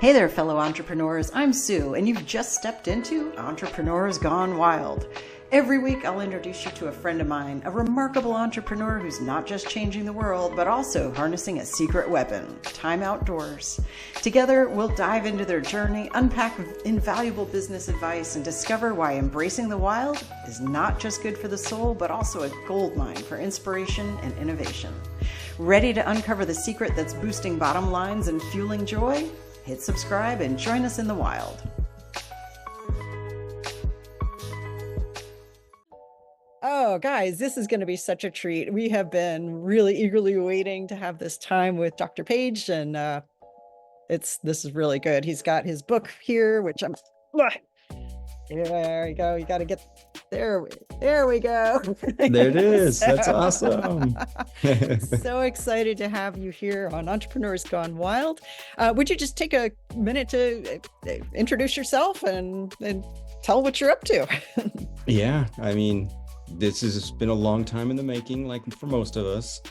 Hey there, fellow entrepreneurs. I'm Sue, and you've just stepped into Entrepreneurs Gone Wild. Every week, I'll introduce you to a friend of mine, a remarkable entrepreneur who's not just changing the world, but also harnessing a secret weapon, time outdoors. Together, we'll dive into their journey, unpack invaluable business advice, and discover why embracing the wild is not just good for the soul, but also a goldmine for inspiration and innovation. Ready to uncover the secret that's boosting bottom lines and fueling joy? Hit subscribe and join us in the wild. Oh, guys, this is going to be such a treat. We have been really eagerly waiting to have this time with Dr. Page, and this is really good. He's got his book here, which I'm... There we go. You got to get... There we go. There it is. That's awesome. So excited to have you here on Entrepreneurs Gone Wild. Would you just take a minute to introduce yourself and tell what you're up to? Yeah, I mean, this has been a long time in the making, like for most of us,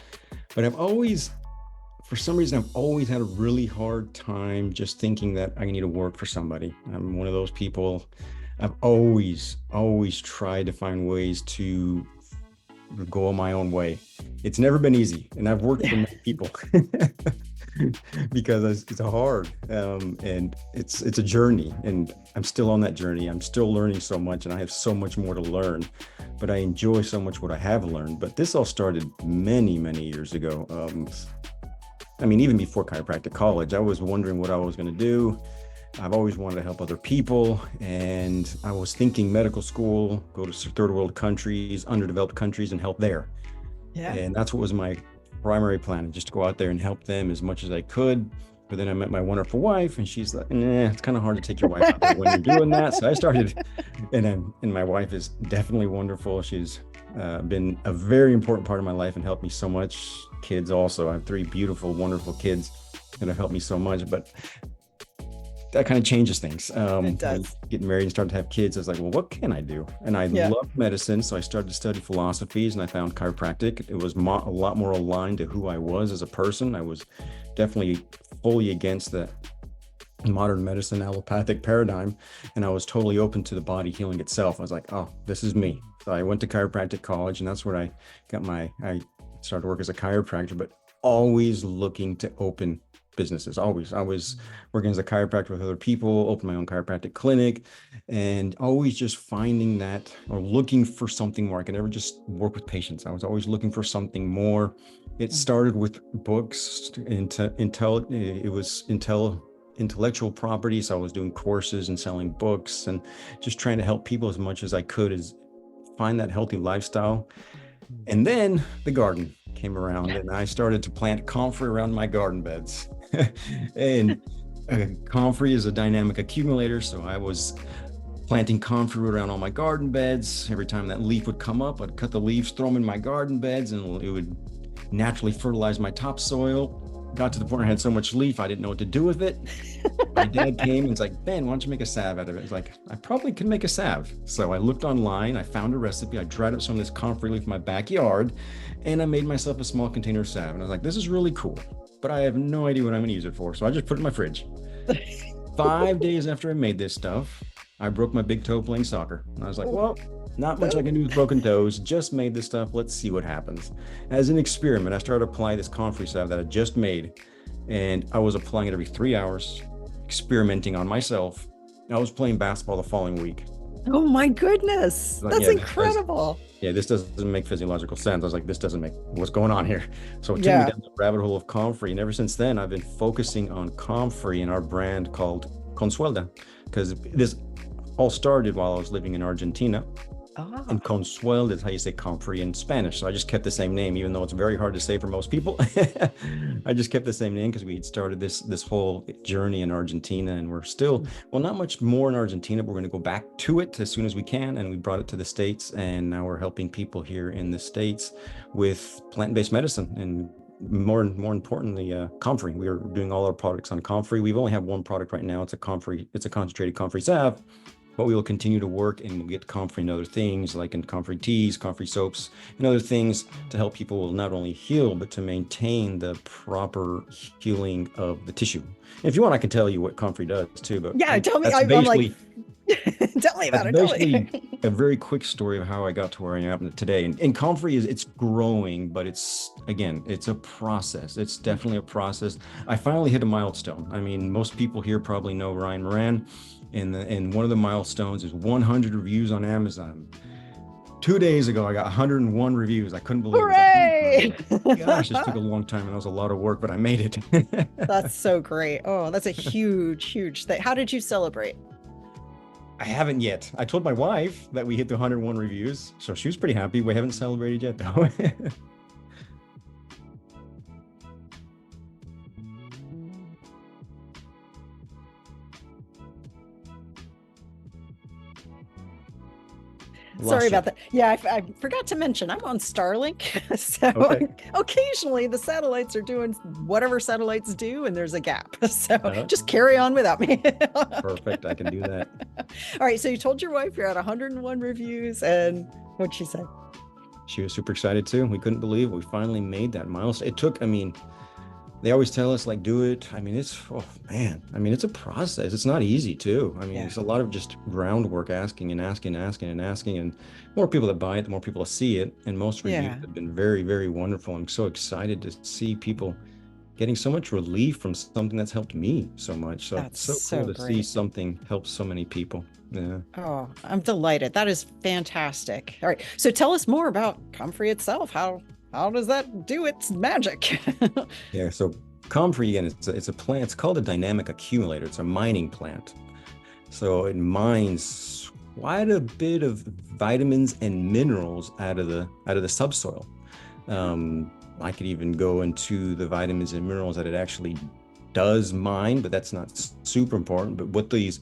but for some reason, I've always had a really hard time just thinking that I need to work for somebody. I'm one of those people. I've always tried to find ways to go my own way. It's never been easy, and I've worked for many people because it's hard, and it's a journey, and I'm still on that journey. I'm still learning so much, and I have so much more to learn, but I enjoy so much what I have learned. But this all started many years ago. I mean, even before chiropractic college, I was wondering what I was going to do. I've always wanted to help other people, and I was thinking medical school, go to third world countries, underdeveloped countries, and help there. Yeah. And that's what was my primary plan, just to go out there and help them as much as I could. But then I met my wonderful wife, and she's like, it's kind of hard to take your wife out there when you're doing that. So I started, and my wife is definitely wonderful. She's been a very important part of my life and helped me so much. Kids also, I have 3 beautiful, wonderful kids that have helped me so much. But that kind of changes things. It does. Getting married and starting to have kids, I was like, well, what can I do? And I love medicine, so I started to study philosophies, and I found chiropractic. It was a lot more aligned to who I was as a person. I was definitely fully against the modern medicine allopathic paradigm, and I was totally open to the body healing itself. I was like, oh, this is me. So I went to chiropractic college, and that's where I started to work as a chiropractor, but always looking to open businesses. Always. I was working as a chiropractor with other people, opened my own chiropractic clinic, and always just finding that, or looking for something more. I could never just work with patients. I was always looking for something more. It started with books, intellectual property. So I was doing courses and selling books and just trying to help people as much as I could, as find that healthy lifestyle. And then the garden came around, and I started to plant comfrey around my garden beds. And comfrey is a dynamic accumulator, so I was planting comfrey around all my garden beds. Every time that leaf would come up, I'd cut the leaves, throw them in my garden beds, and it would naturally fertilize my topsoil. Got to the point where I had so much leaf, I didn't know what to do with it. My dad came and was like, Ben, why don't you make a salve out of it? I was like, I probably could make a salve. So I looked online, I found a recipe, I dried up some of this comfrey leaf in my backyard, and I made myself a small container of salve. And I was like, this is really cool, but I have no idea what I'm gonna use it for. So I just put it in my fridge. 5 days after I made this stuff, I broke my big toe playing soccer. And I was like, well, not much I can do with broken toes, just made this stuff. Let's see what happens. As an experiment, I started applying this comfrey salve that I just made, and I was applying it every 3 hours, experimenting on myself. I was playing basketball the following week. Oh my goodness. That's incredible. This doesn't make physiological sense. I was like, this doesn't make, what's going on here? So it took me down the rabbit hole of comfrey. And ever since then, I've been focusing on comfrey in our brand called Consuelda, because this all started while I was living in Argentina. And Consuelda is how you say comfrey in Spanish. So I just kept the same name, even though it's very hard to say for most people. I just kept the same name because we had started this whole journey in Argentina, and we're still, well, not much more in Argentina, but we're going to go back to it as soon as we can. And we brought it to the States, and now we're helping people here in the States with plant-based medicine, and more importantly, comfrey. We are doing all our products on comfrey. We've only have one product right now. It's a concentrated comfrey salve. but we will continue to work and we'll get comfrey and other things like in comfrey teas, comfrey soaps, and other things to help people not only heal, but to maintain the proper healing of the tissue. And if you want, I can tell you what comfrey does too, but Yeah, tell me. that's I'm like, basically tell me about that's it. Tell basically me. a very quick story of how I got to where I am today. And comfrey it's growing, but it's a process. It's definitely a process. I finally hit a milestone. I mean, most people here probably know Ryan Moran, and one of the milestones is 100 reviews on Amazon. 2 days ago, I got 101 reviews. I couldn't believe Hooray! it. Gosh, this took a long time and that was a lot of work, but I made it. That's so great. Oh, that's a huge, huge thing. How did you celebrate? I haven't yet. I told my wife that we hit the 101 reviews, so she was pretty happy. We haven't celebrated yet, though. Sorry about that. Yeah, I forgot to mention I'm on Starlink. So Okay. occasionally the satellites are doing whatever satellites do, and there's a gap. So just carry on without me. Perfect. I can do that. All right. So you told your wife you're at 101 reviews, and what'd she say? She was super excited too. We couldn't believe it. We finally made that milestone. It took, I mean, they always tell us like, do it. I mean, oh man, I mean, it's a process. It's not easy too. I mean, It's a lot of just groundwork, asking and asking and asking and asking, and more people that buy it, the more people that see it. And most reviews have been very, very wonderful. I'm so excited to see people getting so much relief from something that's helped me so much. So That's it's so cool to see something help so many people. Yeah. Oh, I'm delighted. That is fantastic. All right. So tell us more about comfrey itself. How does that do its magic? Yeah, so comfrey, again, it's a plant. It's called a dynamic accumulator. It's a mining plant. So it mines quite a bit of vitamins and minerals out of the subsoil. I could even go into the vitamins and minerals that it actually does mine, but that's not super important. But what these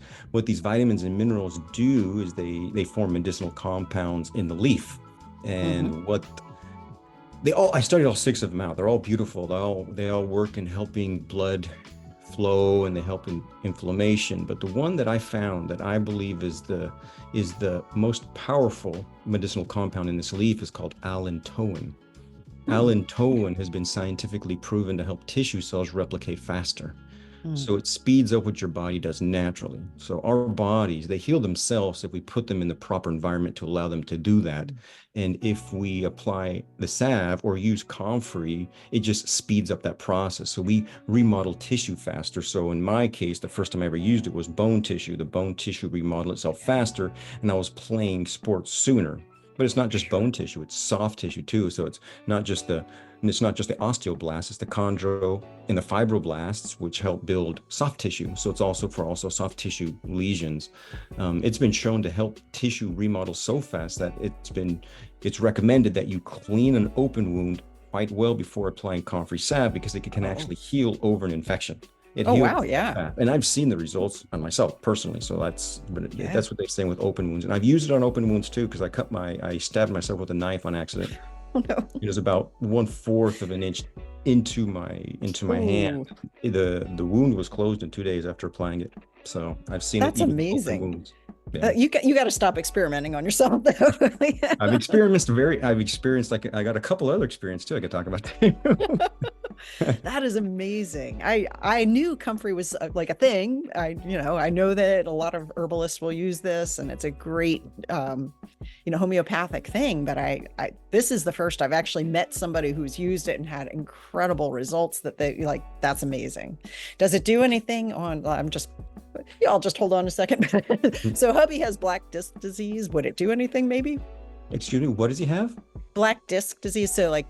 vitamins and minerals do is they form medicinal compounds in the leaf. And I studied all 6 of them out. They're all beautiful. They all work in helping blood flow, and they help in inflammation. But the one that I found that I believe is the most powerful medicinal compound in this leaf is called allantoin. Allantoin has been scientifically proven to help tissue cells replicate faster. So it speeds up what your body does naturally. So our bodies, they heal themselves if we put them in the proper environment to allow them to do that. And if we apply the salve or use comfrey, it just speeds up that process. So we remodel tissue faster. So in my case, the first time I ever used it was bone tissue. The bone tissue remodeled itself faster, and I was playing sports sooner. But it's not just bone tissue, it's soft tissue too. So it's not just the osteoblasts, it's the chondro and the fibroblasts, which help build soft tissue. So it's also for soft tissue lesions. It's been shown to help tissue remodel so fast that it's recommended that you clean an open wound quite well before applying comfrey salve, because it can actually heal over an infection. Wow, yeah. And I've seen the results on myself personally. So that's what they say with open wounds. And I've used it on open wounds too, because I stabbed myself with a knife on accident. Oh no. It was about 1/4 of an inch into my hand. The wound was closed in 2 days after applying it. So I've seen That's it. That's amazing. Yeah. You got to stop experimenting on yourself, though. I've experienced like I got a couple other experience too. I could talk about that. That is amazing. I knew comfrey was like a thing. I know that a lot of herbalists will use this, and it's a great homeopathic thing. But I this is the first I've actually met somebody who's used it and had incredible results. That's amazing. Does it do anything on? I'll just hold on a second. So hubby has black disc disease. Would it do anything maybe? Excuse me, what does he have? Black disc disease. So like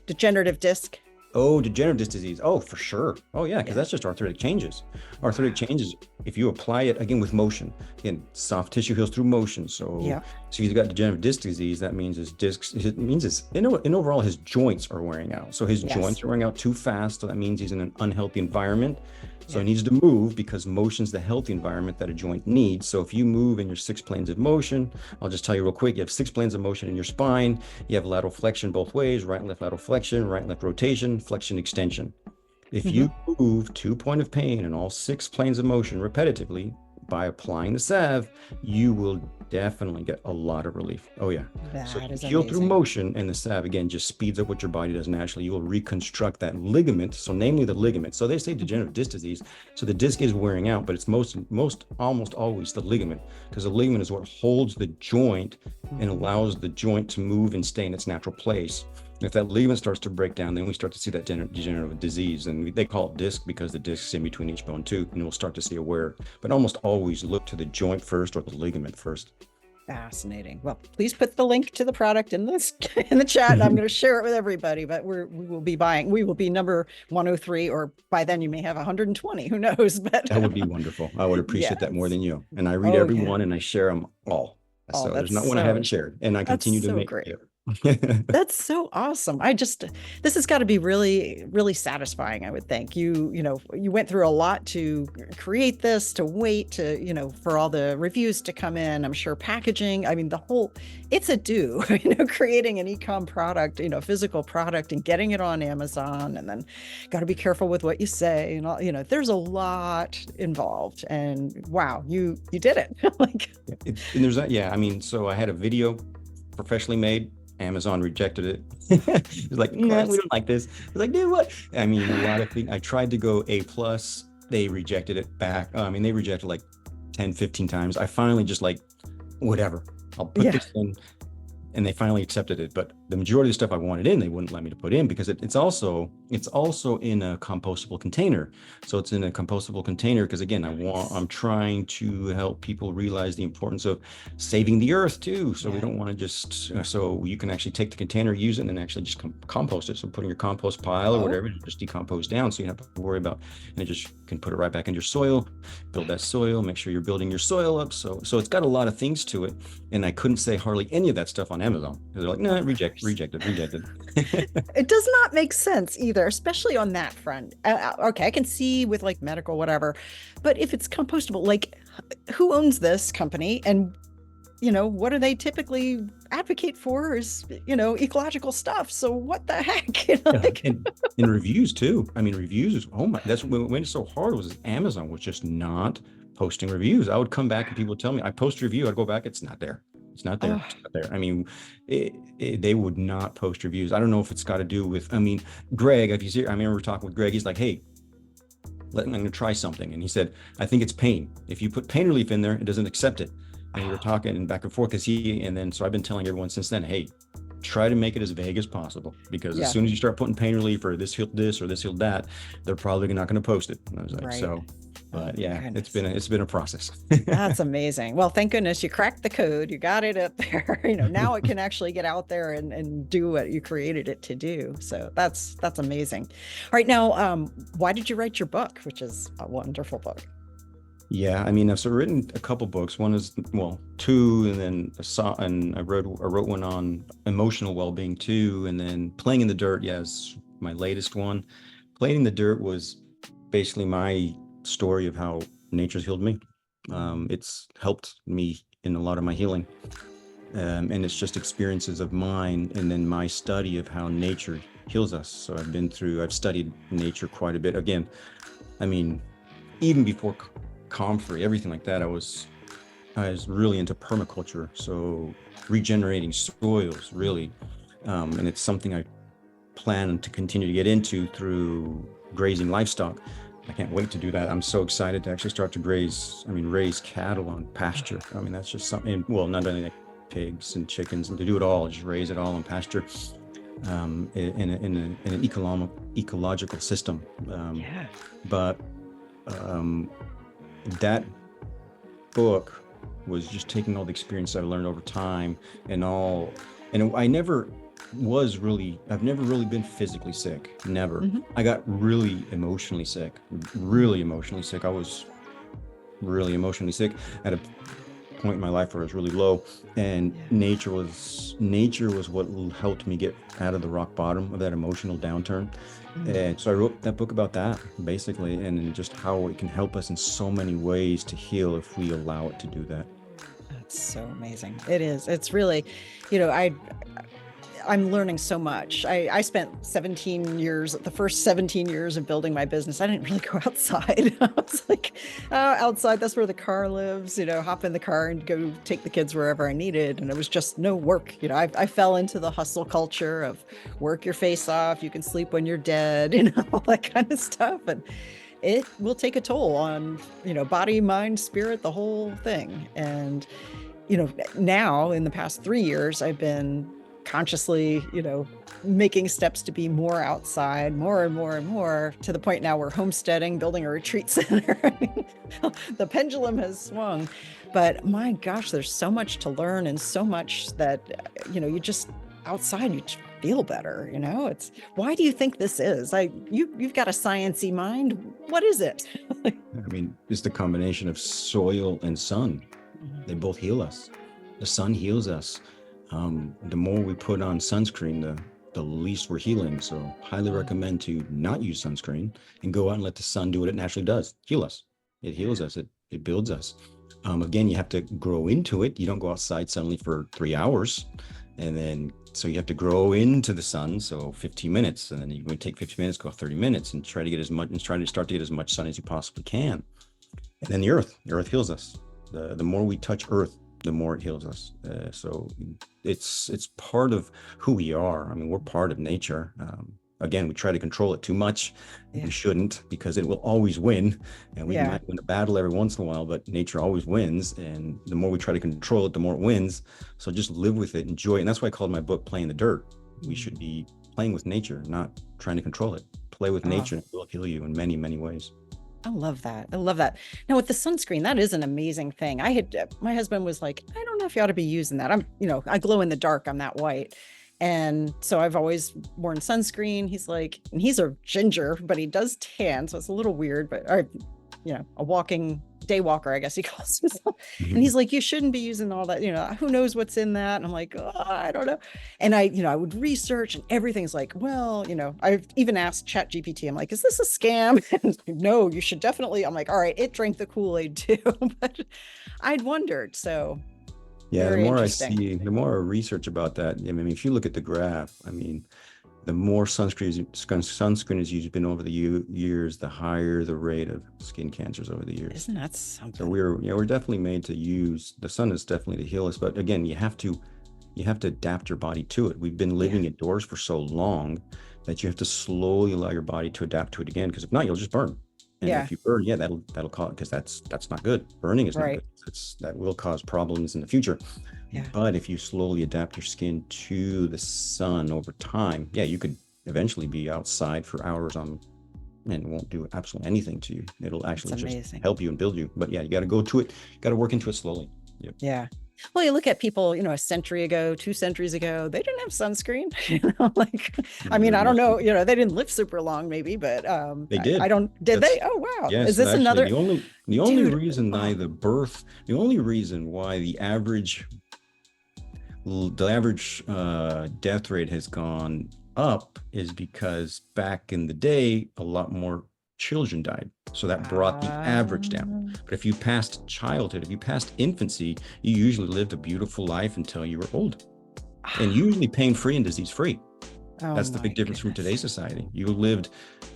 degenerative disc. Oh, degenerative disc disease. Oh, for sure. Oh, yeah, because that's just arthritic changes. Arthritic changes, if you apply it, again, with motion. Again, soft tissue heals through motion. So if he's got degenerative disc disease, that means overall his joints are wearing out. So his joints are wearing out too fast. So that means he's in an unhealthy environment. So he needs to move, because motion's the healthy environment that a joint needs. So if you move in your 6 planes of motion, I'll just tell you real quick, you have 6 planes of motion in your spine. You have lateral flexion both ways, right and left lateral flexion, right and left rotation, flexion, extension. If you move to point of pain in all 6 planes of motion repetitively, by applying the salve, you will definitely get a lot of relief. Oh yeah. So That is heal through amazing. motion, and the salve again just speeds up what your body does naturally. You will reconstruct that ligament. So namely the ligament. So they say degenerative disc disease. So the disc is wearing out, but it's almost always the ligament, because the ligament is what holds the joint and allows the joint to move and stay in its natural place. If that ligament starts to break down, then we start to see that degenerative disease. And they call it disc because the disc's in between each bone too, and we'll start to see a wear. But almost always look to the joint first or the ligament first. Fascinating. Well, please put the link to the product in the chat, and I'm going to share it with everybody. But we will be number 103, or by then you may have 120. Who knows? But that would be wonderful. I would appreciate that more than you. And I read Oh, every yeah. one, and I share them all. Oh, So there's that's not one I so- haven't shared, and I that's continue to so make great. it. That's so awesome. This has got to be really, really satisfying, I would think. You went through a lot to create this, to wait to, for all the reviews to come in. I'm sure packaging, I mean, it's a do, creating an e-com product, physical product, and getting it on Amazon, and then got to be careful with what you say, and all, there's a lot involved, and wow, you did it. And there's that. Yeah. I mean, so I had a video professionally made. Amazon rejected it. It's like, nah, we don't like this. It's like, dude, what? I mean, a lot of things. I tried to go A+. They rejected it back. I mean, they rejected like 10, 15 times. I finally just like, whatever. I'll put this in. And they finally accepted it. But the majority of the stuff I wanted in, they wouldn't let me to put in, because it's also in a compostable container. So it's in a compostable container because, again, I'm trying to help people realize the importance of saving the earth too. So we don't want to just, so you can actually take the container, use it, and actually just compost it. So put in your compost pile or whatever, and just decompose down. So you don't have to worry about, and it just can put it right back in your soil, build that soil, make sure you're building your soil up. So it's got a lot of things to it. And I couldn't say hardly any of that stuff on Amazon. They're like, no, rejected. It does not make sense either, especially on that front. Okay, I can see with like medical, whatever, but if it's compostable, like who owns this company, and what do they typically advocate for is, ecological stuff. So what the heck? And in reviews too. I mean, reviews is, that's what made it so hard, was Amazon was just not posting reviews. I would come back and people would tell me, I post a review, I'd go back, it's not there. It's not there. It's not there. I mean, they would not post reviews. I don't know if it's got to do with, Greg, if you see, I remember talking with Greg, he's like, hey, I'm going to try something. And he said, I think it's pain. If you put pain relief in there, it doesn't accept it. And we were talking back and forth so I've been telling everyone since then, hey, try to make it as vague as possible, because as soon as you start putting pain relief or this healed this or this healed that, they're probably not going to post it. And I was like, so. But yeah, it's been a process. That's amazing. Well, thank goodness you cracked the code. You got it up there. Now it can actually get out there and do what you created it to do. So that's amazing. All right, now, why did you write your book, which is a wonderful book? Yeah, I've written a couple books. One is, two, and then I wrote one on emotional well-being too, and then Playing in the Dirt. Yes, my latest one. Playing in the Dirt was basically my story of how nature's healed me. It's helped me in a lot of my healing, and it's just experiences of mine, and then my study of how nature heals us. So I've studied nature quite a bit. Again, even before comfrey, everything like that, I was really into permaculture, so regenerating soils, really, and it's something I plan to continue to get into through grazing livestock. I can't wait to do that. I'm so excited to actually start to raise cattle on pasture. That's just something, not only like pigs and chickens, and to do it all, just raise it all on pasture, in an ecological system. But that book was just taking all the experience I've learned over time and I've never really been physically sick. Never. I got really emotionally sick. I was really emotionally sick at a point in my life where I was really low, and nature was what helped me get out of the rock bottom of that emotional downturn. And so I wrote that book about that, basically, and just how it can help us in so many ways to heal if we allow it to do that. That's so amazing. It is. It's really, I'm learning so much. I spent the first 17 years of building my business. I didn't really go outside. I was like, outside, that's where the car lives, hop in the car and go take the kids wherever I needed. And it was just no work. I fell into the hustle culture of work your face off. You can sleep when you're dead, all that kind of stuff. And it will take a toll on, body, mind, spirit, the whole thing. And, now in the past 3 years, I've been consciously, making steps to be more outside, more and more and more, to the point now we're homesteading, building a retreat center. I mean, the pendulum has swung, but my gosh, there's so much to learn and so much that, you just outside, you just feel better. It's, why do you think this is? You've got a sciencey mind. What is it? I mean, it's the combination of soil and sun. They both heal us. The sun heals us. The more we put on sunscreen, the least we're healing. So highly recommend to not use sunscreen and go out and let the sun do what it naturally does. Heal us. It heals us. It builds us. Again, you have to grow into it. You don't go outside suddenly for 3 hours. So you have to grow into the sun. So 15 minutes, and then you would take 15 minutes, go 30 minutes and try to start to get as much sun as you possibly can. And then the earth heals us. The more we touch earth, the more it heals us. So it's part of who we are. I mean, we're part of nature. Again, we try to control it too much. Yeah. We shouldn't, because it will always win. And we might win a battle every once in a while, but nature always wins. And the more we try to control it, the more it wins. So just live with it, enjoy it. And that's why I called my book Playing the Dirt. We should be playing with nature, not trying to control it. Play with nature, and it will heal you in many, many ways. I love that. Now with the sunscreen, that is an amazing thing. My husband was like, I don't know if you ought to be using that. I glow in the dark. I'm that white. And so I've always worn sunscreen. He's like, and he's a ginger, but he does tan. So it's a little weird, but, a walking day walker, I guess he calls himself. And he's like, you shouldn't be using all that, who knows what's in that? And I'm like, oh, I don't know. And I would research, and everything's like, well, I've even asked ChatGPT, I'm like, is this a scam? And no, you should definitely, I'm like, all right, it drank the Kool-Aid too. But I'd wondered. So yeah, the more I see, the more I research about that. I mean, if you look at the graph, the more sunscreen is used over the years, the higher the rate of skin cancers over the years. Isn't that something? So we're definitely made to use, the sun is definitely to heal us. But again, you have to adapt your body to it. We've been living indoors for so long that you have to slowly allow your body to adapt to it again, because if not, you'll just burn. And if you burn, that'll cause, because that's not good. Burning is not good. That will cause problems in the future. Yeah. But if you slowly adapt your skin to the sun over time, you could eventually be outside for hours and it won't do absolutely anything to you. It'll actually just help you and build you. But you got to go to it. You got to work into it slowly. Yep. Yeah. Well, you look at people, a century ago, 2 centuries ago, they didn't have sunscreen, I don't know, they didn't live super long maybe, but they did. Did they? Oh, wow. Yes, is this actually, another? The only reason why the average death rate has gone up is because back in the day, a lot more children died. So that brought the average down. But if you passed childhood, if you passed infancy, you usually lived a beautiful life until you were old, and usually pain-free and disease-free. That's the big difference from today's society. You lived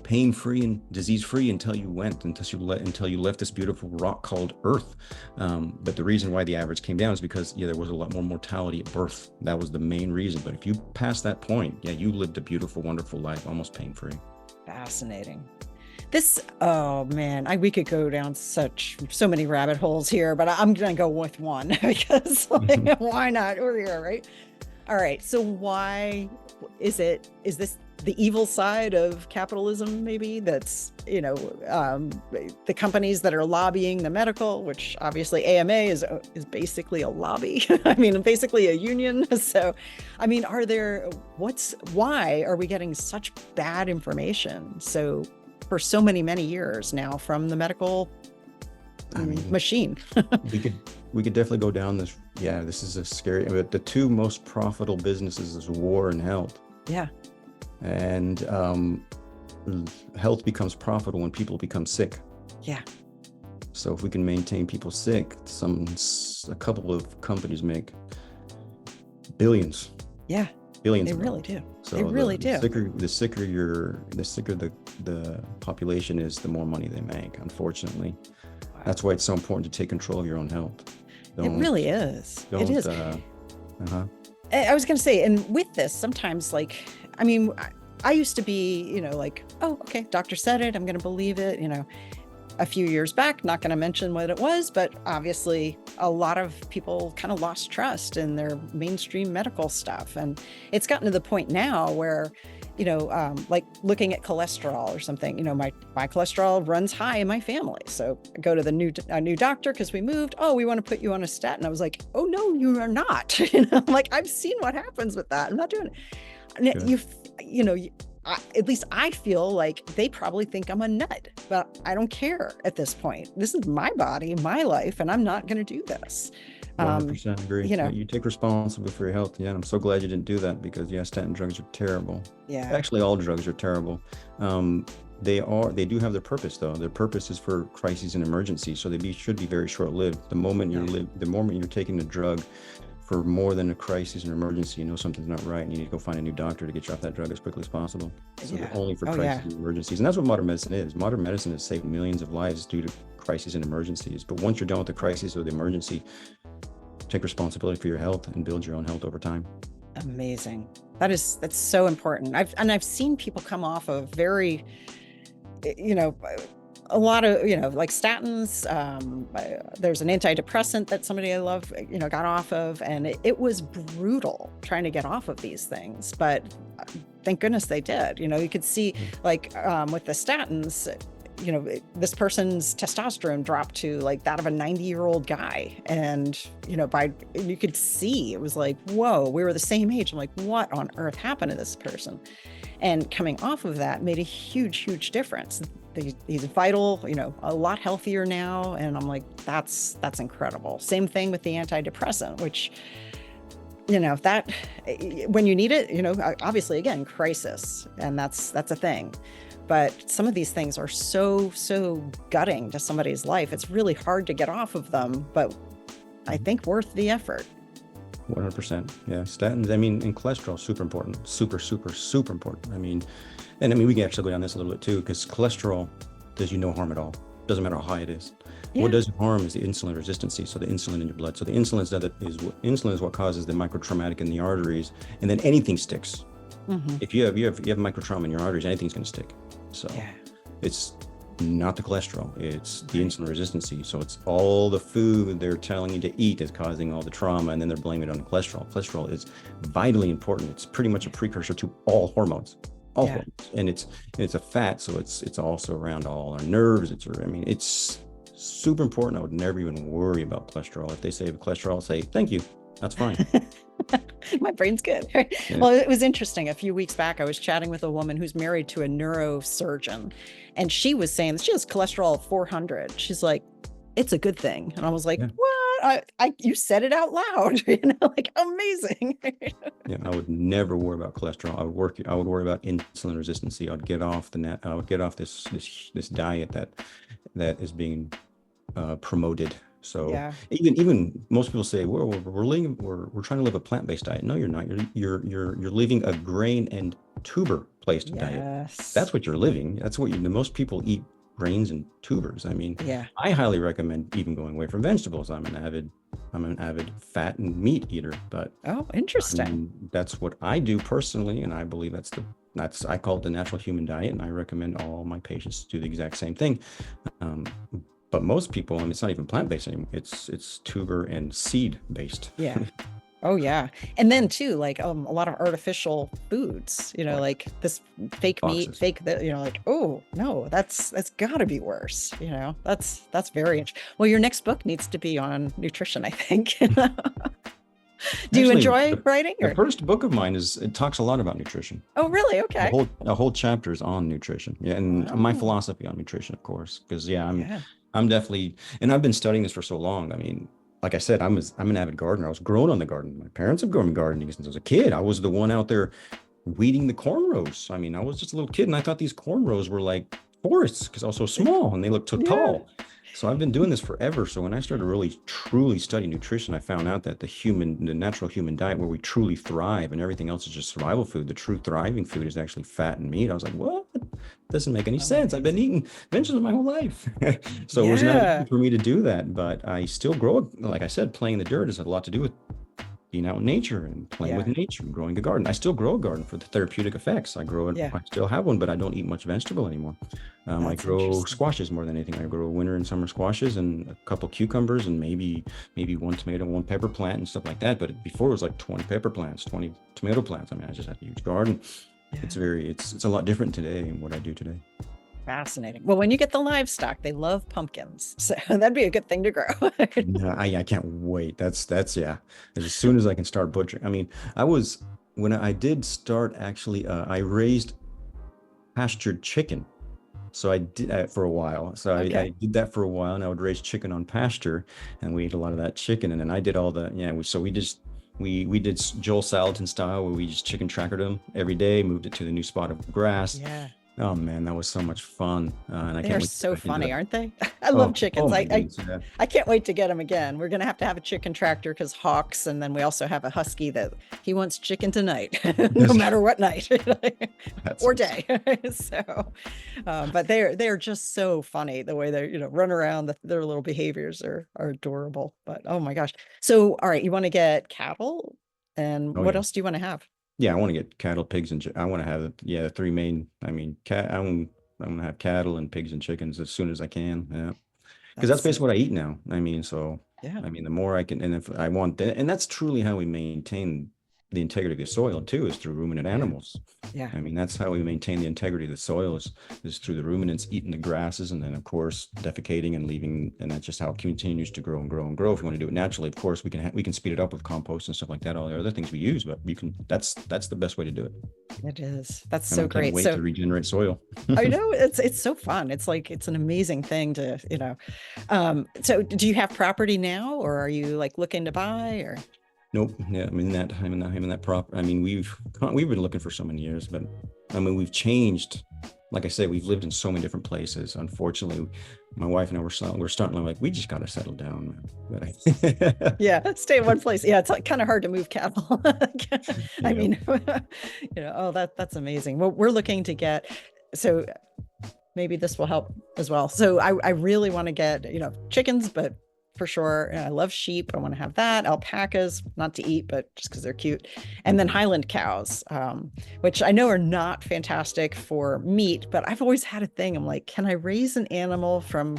pain-free and disease-free until you left this beautiful rock called Earth. But the reason why the average came down is because there was a lot more mortality at birth. That was the main reason. But if you passed that point, you lived a beautiful, wonderful life, almost pain-free. Fascinating. We could go down so many rabbit holes here, but I'm going to go with one because why not? We're here, right? All right. So why is this the evil side of capitalism? Maybe that's, the companies that are lobbying the medical, which obviously AMA is basically a lobby. Basically a union. So, why are we getting such bad information? So for so many years now from the medical machine. we could definitely go down this. Yeah, this is a scary, but the 2 most profitable businesses is war and health. Yeah. And health becomes profitable when people become sick. Yeah. So if we can maintain people sick, a couple of companies make billions. Yeah. billions They of really dollars. do. So They really do. the sicker the population is, the more money they make, unfortunately. Wow. That's why it's so important to take control of your own health. It really is. It is. I was going to say, and with this, sometimes like, I mean, I used to be, like, oh, okay, doctor said it, I'm going to believe it, a few years back, not going to mention what it was, but obviously a lot of people kind of lost trust in their mainstream medical stuff. And it's gotten to the point now where, like looking at cholesterol or something, my cholesterol runs high in my family. So I go to a new doctor because we moved. Oh, we want to put you on a statin. I was like, oh no, you are not. I'm like, I've seen what happens with that. I'm not doing it. And at least I feel like they probably think I'm a nut, but I don't care at this point. This is my body, my life, and I'm not going to do this. 100% agree. You take responsibility for your health. Yeah, and I'm so glad you didn't do that, because statin drugs are terrible. Yeah. Actually, all drugs are terrible. They do have their purpose though. Their purpose is for crises and emergencies. So they should be very short-lived. The moment you're taking the drug for more than a crisis and emergency, something's not right, and you need to go find a new doctor to get you off that drug as quickly as possible. So they're only for crises and emergencies. And that's what modern medicine is. Modern medicine has saved millions of lives due to crises and emergencies. But once you're done with the crisis or the emergency, take responsibility for your health and build your own health over time. Amazing. That's so important. I've seen people come off of very, a lot of, like statins. There's an antidepressant that somebody I love, got off of, and it was brutal trying to get off of these things. But thank goodness they did. You could see like with the statins, this person's testosterone dropped to like that of a 90-year-old guy. And, you could see, it was like, whoa, we were the same age. I'm like, what on earth happened to this person? And coming off of that made a huge, huge difference. He's vital, a lot healthier now. And I'm like, that's incredible. Same thing with the antidepressant, which, that when you need it, obviously, again, crisis. And that's a thing. But some of these things are so gutting to somebody's life. It's really hard to get off of them, but I think worth the effort. 100%. Yeah. Statins, and cholesterol, super important. Super, super, super important. We can actually go down this a little bit too, because cholesterol does you no harm at all. Doesn't matter how high it is. Yeah. What does harm is the insulin resistancy. So the insulin in your blood. So the insulin is what causes the microtraumatic in the arteries, and then anything sticks. Mm-hmm. If you have microtrauma in your arteries, anything's going to stick. So it's not the cholesterol, it's the insulin resistancy. So it's all the food they're telling you to eat is causing all the trauma, and then they're blaming it on the cholesterol. Cholesterol is vitally important. It's pretty much a precursor to all hormones. Hormones. And it's a fat, so it's also around all our nerves. It's super important. I would never even worry about cholesterol. If they say cholesterol, say thank you. That's fine. My brain's good. Yeah. Well, it was interesting. A few weeks back, I was chatting with a woman who's married to a neurosurgeon, and she was saying that she has cholesterol of 400. She's like, it's a good thing. And I was like, what? You said it out loud, like amazing. Yeah, I would never worry about cholesterol. I would worry about insulin resistancy. I would get off this diet that is being promoted. So even most people say, well, we're trying to live a plant-based diet. No, you're not. You're living a grain and tuber-based diet. That's what you're living. That's what most people eat, grains and tubers. I highly recommend even going away from vegetables. I'm an avid fat and meat eater, but interesting. That's what I do personally, and I believe I call it the natural human diet, and I recommend all my patients to do the exact same thing. But most people, it's not even plant-based anymore. It's tuber and seed-based. Yeah. Oh yeah. And then too, like a lot of artificial foods, like this fake meat, oh no, that's gotta be worse. That's very interesting. Well, your next book needs to be on nutrition, I think. Do you enjoy writing? The first book of mine it talks a lot about nutrition. Oh, really? Okay. A whole chapter is on nutrition. Yeah. And my philosophy on nutrition, of course, because I'm definitely, and I've been studying this for so long. Like I said, I'm an avid gardener. I was growing on the garden. My parents have grown gardening since I was a kid. I was the one out there weeding the cornrows. I was just a little kid, and I thought these cornrows were like forests because I was so small and they looked so tall. So I've been doing this forever. So when I started really truly studying nutrition, I found out that the natural human diet where we truly thrive and everything else is just survival food, the true thriving food is actually fat and meat. I was like, what? Doesn't make any sense. I've been eating vegetables my whole life. So it was not easy Yeah. for me to do that, but I still grow. Like I said, playing in the dirt has a lot to do with being out in nature and playing with Yeah. nature and growing a garden. I still grow a garden for the therapeutic effects. I grow it. Yeah. I still have one, but I don't eat much vegetable anymore. I That's grow interesting. squashes more than anything. I grow winter and summer squashes and a couple cucumbers and maybe one tomato, one pepper plant and stuff like that. But before it was like 20 pepper plants, 20 tomato plants. I mean, I just had a huge garden. Yeah. It's a lot different today than what I do today. Fascinating. Well, when you get the livestock, they love pumpkins. So that'd be a good thing to grow. Yeah, I can't wait. That's yeah. As soon as I can start butchering. I mean, when I did start actually, I raised pastured chicken. So I did that for a while. So I Okay. did that for a while, and I would raise chicken on pasture, and we ate a lot of that chicken. And then I did all the we did Joel Salatin style where we just chicken trackered them every day, moved it to the new spot of grass. Yeah. Oh man, that was so much fun, and I They can't are wait to so get back into funny, that. aren't they? I love Oh chickens. my goodness, yeah. I can't wait to get them again. We're going to have a chicken tractor because hawks. And then we also have a husky that he wants chicken tonight, no matter what night That's or day. So, but they're just so funny the way they, run around. Their little behaviors are adorable. But oh my gosh. So, all right, you want to get cattle, and Oh what yeah. else do you want to have? Yeah, I want to get cattle, pigs, and I want to have the three main. I mean, I want to have cattle and pigs and chickens as soon as I can. Yeah, because That's that's so basically what I eat now. I mean, so yeah, I mean, the more I can, and if I want that, and that's truly how we maintain the integrity of the soil too, is through ruminant yeah, animals. yeah. I mean, that's how we maintain the integrity of the soil is through the ruminants eating the grasses and then of course defecating and leaving, and that's just how it continues to grow and grow and grow. If you want to do it naturally, of course, we can speed it up with compost and stuff like that, all the other things we use, but you can that's the best way to do it. It is. That's And I so can't great. wait So to regenerate soil. I know it's so fun. It's like it's an amazing thing to, so do you have property now, or are you like looking to buy, or Nope. Yeah, I'm in that prop. I mean, we've been looking for so many years, but I mean, we've changed. Like I said, we've lived in so many different places. Unfortunately, my wife and I we're starting to like, we just got to settle down, man. But yeah, stay in one place. Yeah, it's like kind of hard to move cattle. I yeah. mean, oh, that's amazing. Well, we're looking to get, so maybe this will help as well. So I really want to get, chickens, but for sure. And I love sheep. I want to have that. Alpacas, not to eat, but just because they're cute. And then Mhm. Highland cows, which I know are not fantastic for meat, but I've always had a thing. I'm like, can I raise an animal from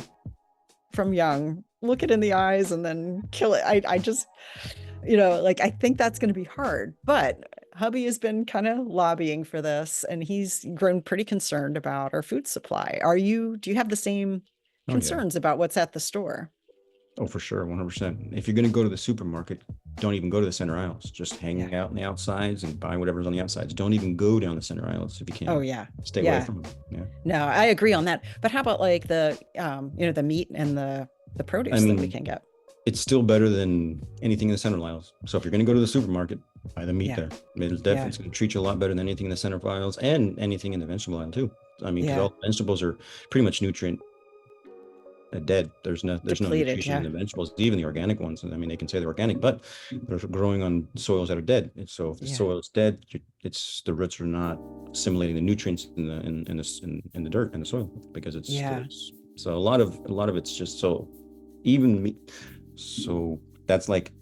young, look it in the eyes, and then kill it? I just, like I think that's going to be hard. But hubby has been kind of lobbying for this, and he's grown pretty concerned about our food supply. Do you have the same Oh yeah. concerns about what's at the store? Oh, for sure, 100%. If you're going to go to the supermarket, don't even go to the center aisles. Just Yeah. hang out in the outsides and buy whatever's on the outsides. Don't even go down the center aisles if you Oh can. yeah. Stay away Yeah. from them. Yeah. No, I agree on that. But how about like the meat and the I produce that we mean, can get? it's still better than anything in the center aisles. So if you're going to go to the supermarket, buy the meat Yeah. there. It'll Yeah. definitely, it's going to treat you a lot better than anything in the center aisles and anything in the vegetable aisle too. I mean, because Yeah. all the vegetables are pretty much nutrient dead. There's no Depleted. nutrition in Yeah. the vegetables, even the organic ones. I mean, they can say they're organic, but they're growing on soils that are dead. And so if the Yeah. soil is dead, it's the roots are not assimilating the nutrients in the dirt and the soil because Yeah. so a lot of it's just so even meat. So that's like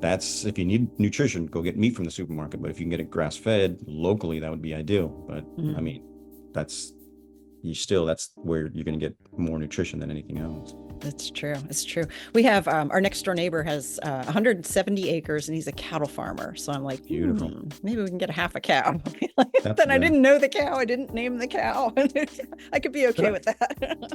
that's if you need nutrition, go get meat from the supermarket. But if you can get it grass fed locally, that would be ideal. But I Mhm. mean, that's where you're going to get more nutrition than anything else. That's true. It's true. We have our next door neighbor has 170 acres, and he's a cattle farmer. So I'm like, Beautiful. maybe we can get a half a cow. That's Then I yeah. didn't know the cow. I didn't name the cow. I could be okay with that.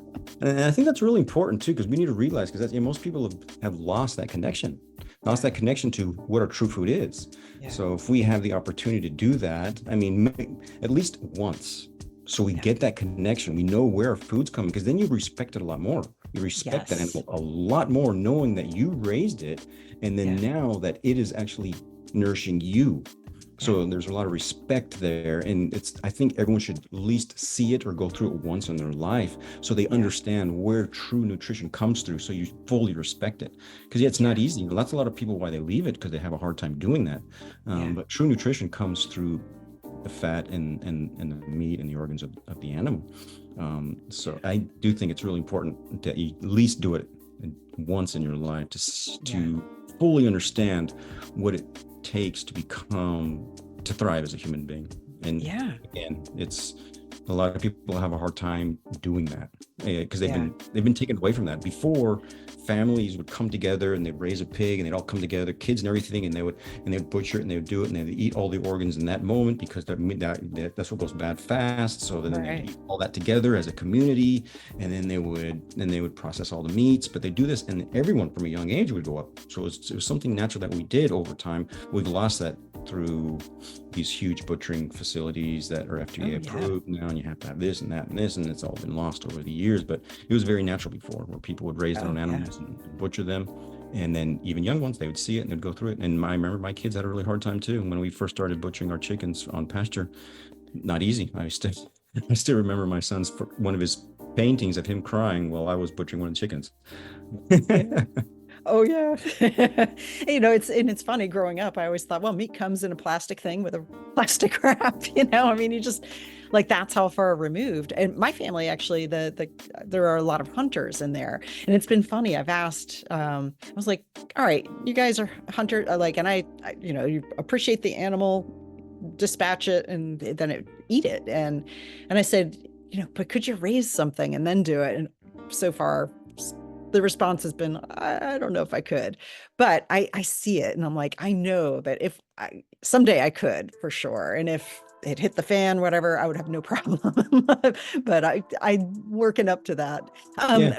And I think that's really important too, because we need to realize because most people have lost that connection, to what our true food is. Yeah. So if we have the opportunity to do that, I mean, at least once, so we get that connection, we know where our food's coming, because then you respect it a lot more. You respect that Yes. animal a lot more, knowing that you raised it, and then Yeah. now that it is actually nourishing you. So there's a lot of respect there. And I think everyone should at least see it or go through it once in their life so they understand where true nutrition comes through. So you fully respect it. Because it's not easy. That's a lot of people why they leave it, because they have a hard time doing that. But true nutrition comes through the fat and the meat and the organs of the animal. So I do think it's really important to at least do it once in your life to fully understand what it takes to thrive as a human being. And again, it's a lot of people have a hard time doing that because they've been taken away from that. Before, families would come together and they'd raise a pig and they'd all come together, kids and everything, and they would butcher it and they would do it and they would eat all the organs in that moment because that's what goes bad fast. So then they eat all that together as a community, and then they would process all the meats. But they do this, and everyone from a young age would go up. So it was something natural that we did over time. We've lost that through these huge butchering facilities that are FDA approved now, and you have to have this and that and this, and it's all been lost over the years. But it was very natural before, where people would raise their own animals and butcher them, and then even young ones, they would see it and they'd go through it. And I remember my kids had a really hard time too when we first started butchering our chickens on pasture. Not easy. I still remember my son's one of his paintings of him crying while I was butchering one of the chickens. Oh yeah. It's funny, growing up, I always thought, well, meat comes in a plastic thing with a plastic wrap, I mean, you just that's how far removed. And my family, actually, there are a lot of hunters in there. And it's been funny. I've asked, I was like, all right, you guys are hunters, and I you appreciate the animal, dispatch it, and then eat it. And I said, but could you raise something and then do it? And so far, the response has been, I don't know if I could, but I see it. And I'm like, I know that if someday I could, for sure. And if it hit the fan, whatever, I would have no problem. But I'm working up to that.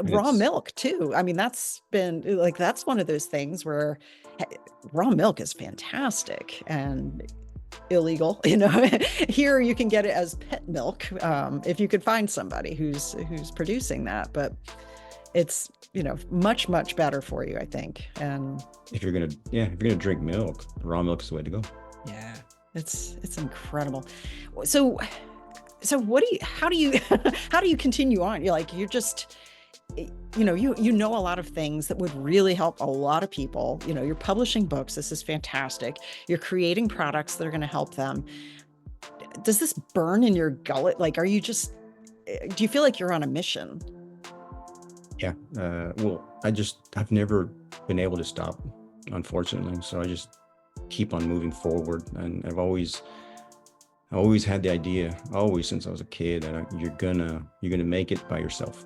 Raw milk too. I mean, that's one of those things where raw milk is fantastic and illegal. Here you can get it as pet milk, if you could find somebody who's producing that. But it's much, much better for you, I think. And if you're gonna drink milk, raw milk is the way to go. Yeah, it's incredible. So how do you continue on? You're just, you know a lot of things that would really help a lot of people. You're publishing books. This is fantastic. You're creating products that are going to help them. Does this burn in your gullet? Do you feel like you're on a mission? Yeah. Well, I've never been able to stop, unfortunately. So I just keep on moving forward. And I've always had the idea, always since I was a kid, that you're gonna make it by yourself.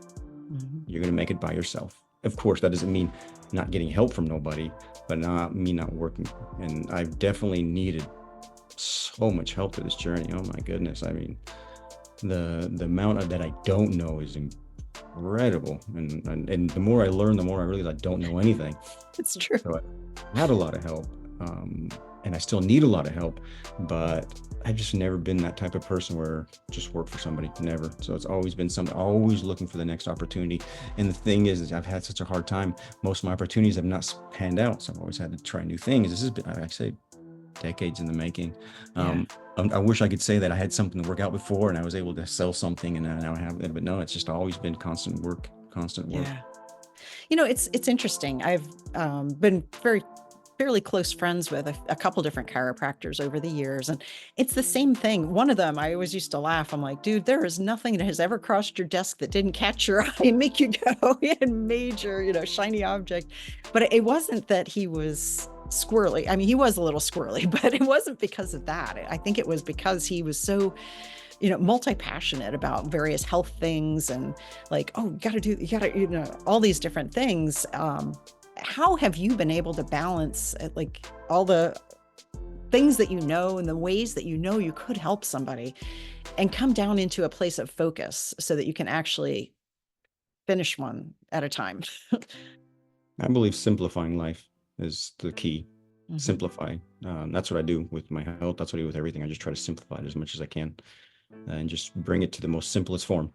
Mm-hmm. You're gonna make it by yourself. Of course, that doesn't mean not getting help from nobody, but not working. And I've definitely needed so much help through this journey. Oh my goodness. I mean, the amount of that I don't know is incredible, and the more I learn, the more I realize I don't know anything. It's true. So I had a lot of help, and I still need a lot of help, but I've just never been that type of person where just work for somebody. Never. So it's always been something, always looking for the next opportunity. And the thing is I've had such a hard time. Most of my opportunities have not panned out, so I've always had to try new things. This has been, I say, decades in the making. I wish I could say that I had something to work out before and I was able to sell something and now I have it, but no, it's just always been constant work. Yeah. It's interesting. I've been fairly close friends with a couple different chiropractors over the years, and it's the same thing. One of them, I always used to laugh. I'm like, dude, there is nothing that has ever crossed your desk that didn't catch your eye and make you go, major, shiny object. But it wasn't that he was squirrely. I mean, he was a little squirrely, but it wasn't because of that. I think it was because he was so, multi-passionate about various health things and you gotta, all these different things. How have you been able to balance all the things that and the ways that you could help somebody and come down into a place of focus so that you can actually finish one at a time? I believe simplifying life is the key. Mm-hmm. Simplify. That's what I do with my health. That's what I do with everything. I just try to simplify it as much as I can and just bring it to the most simplest form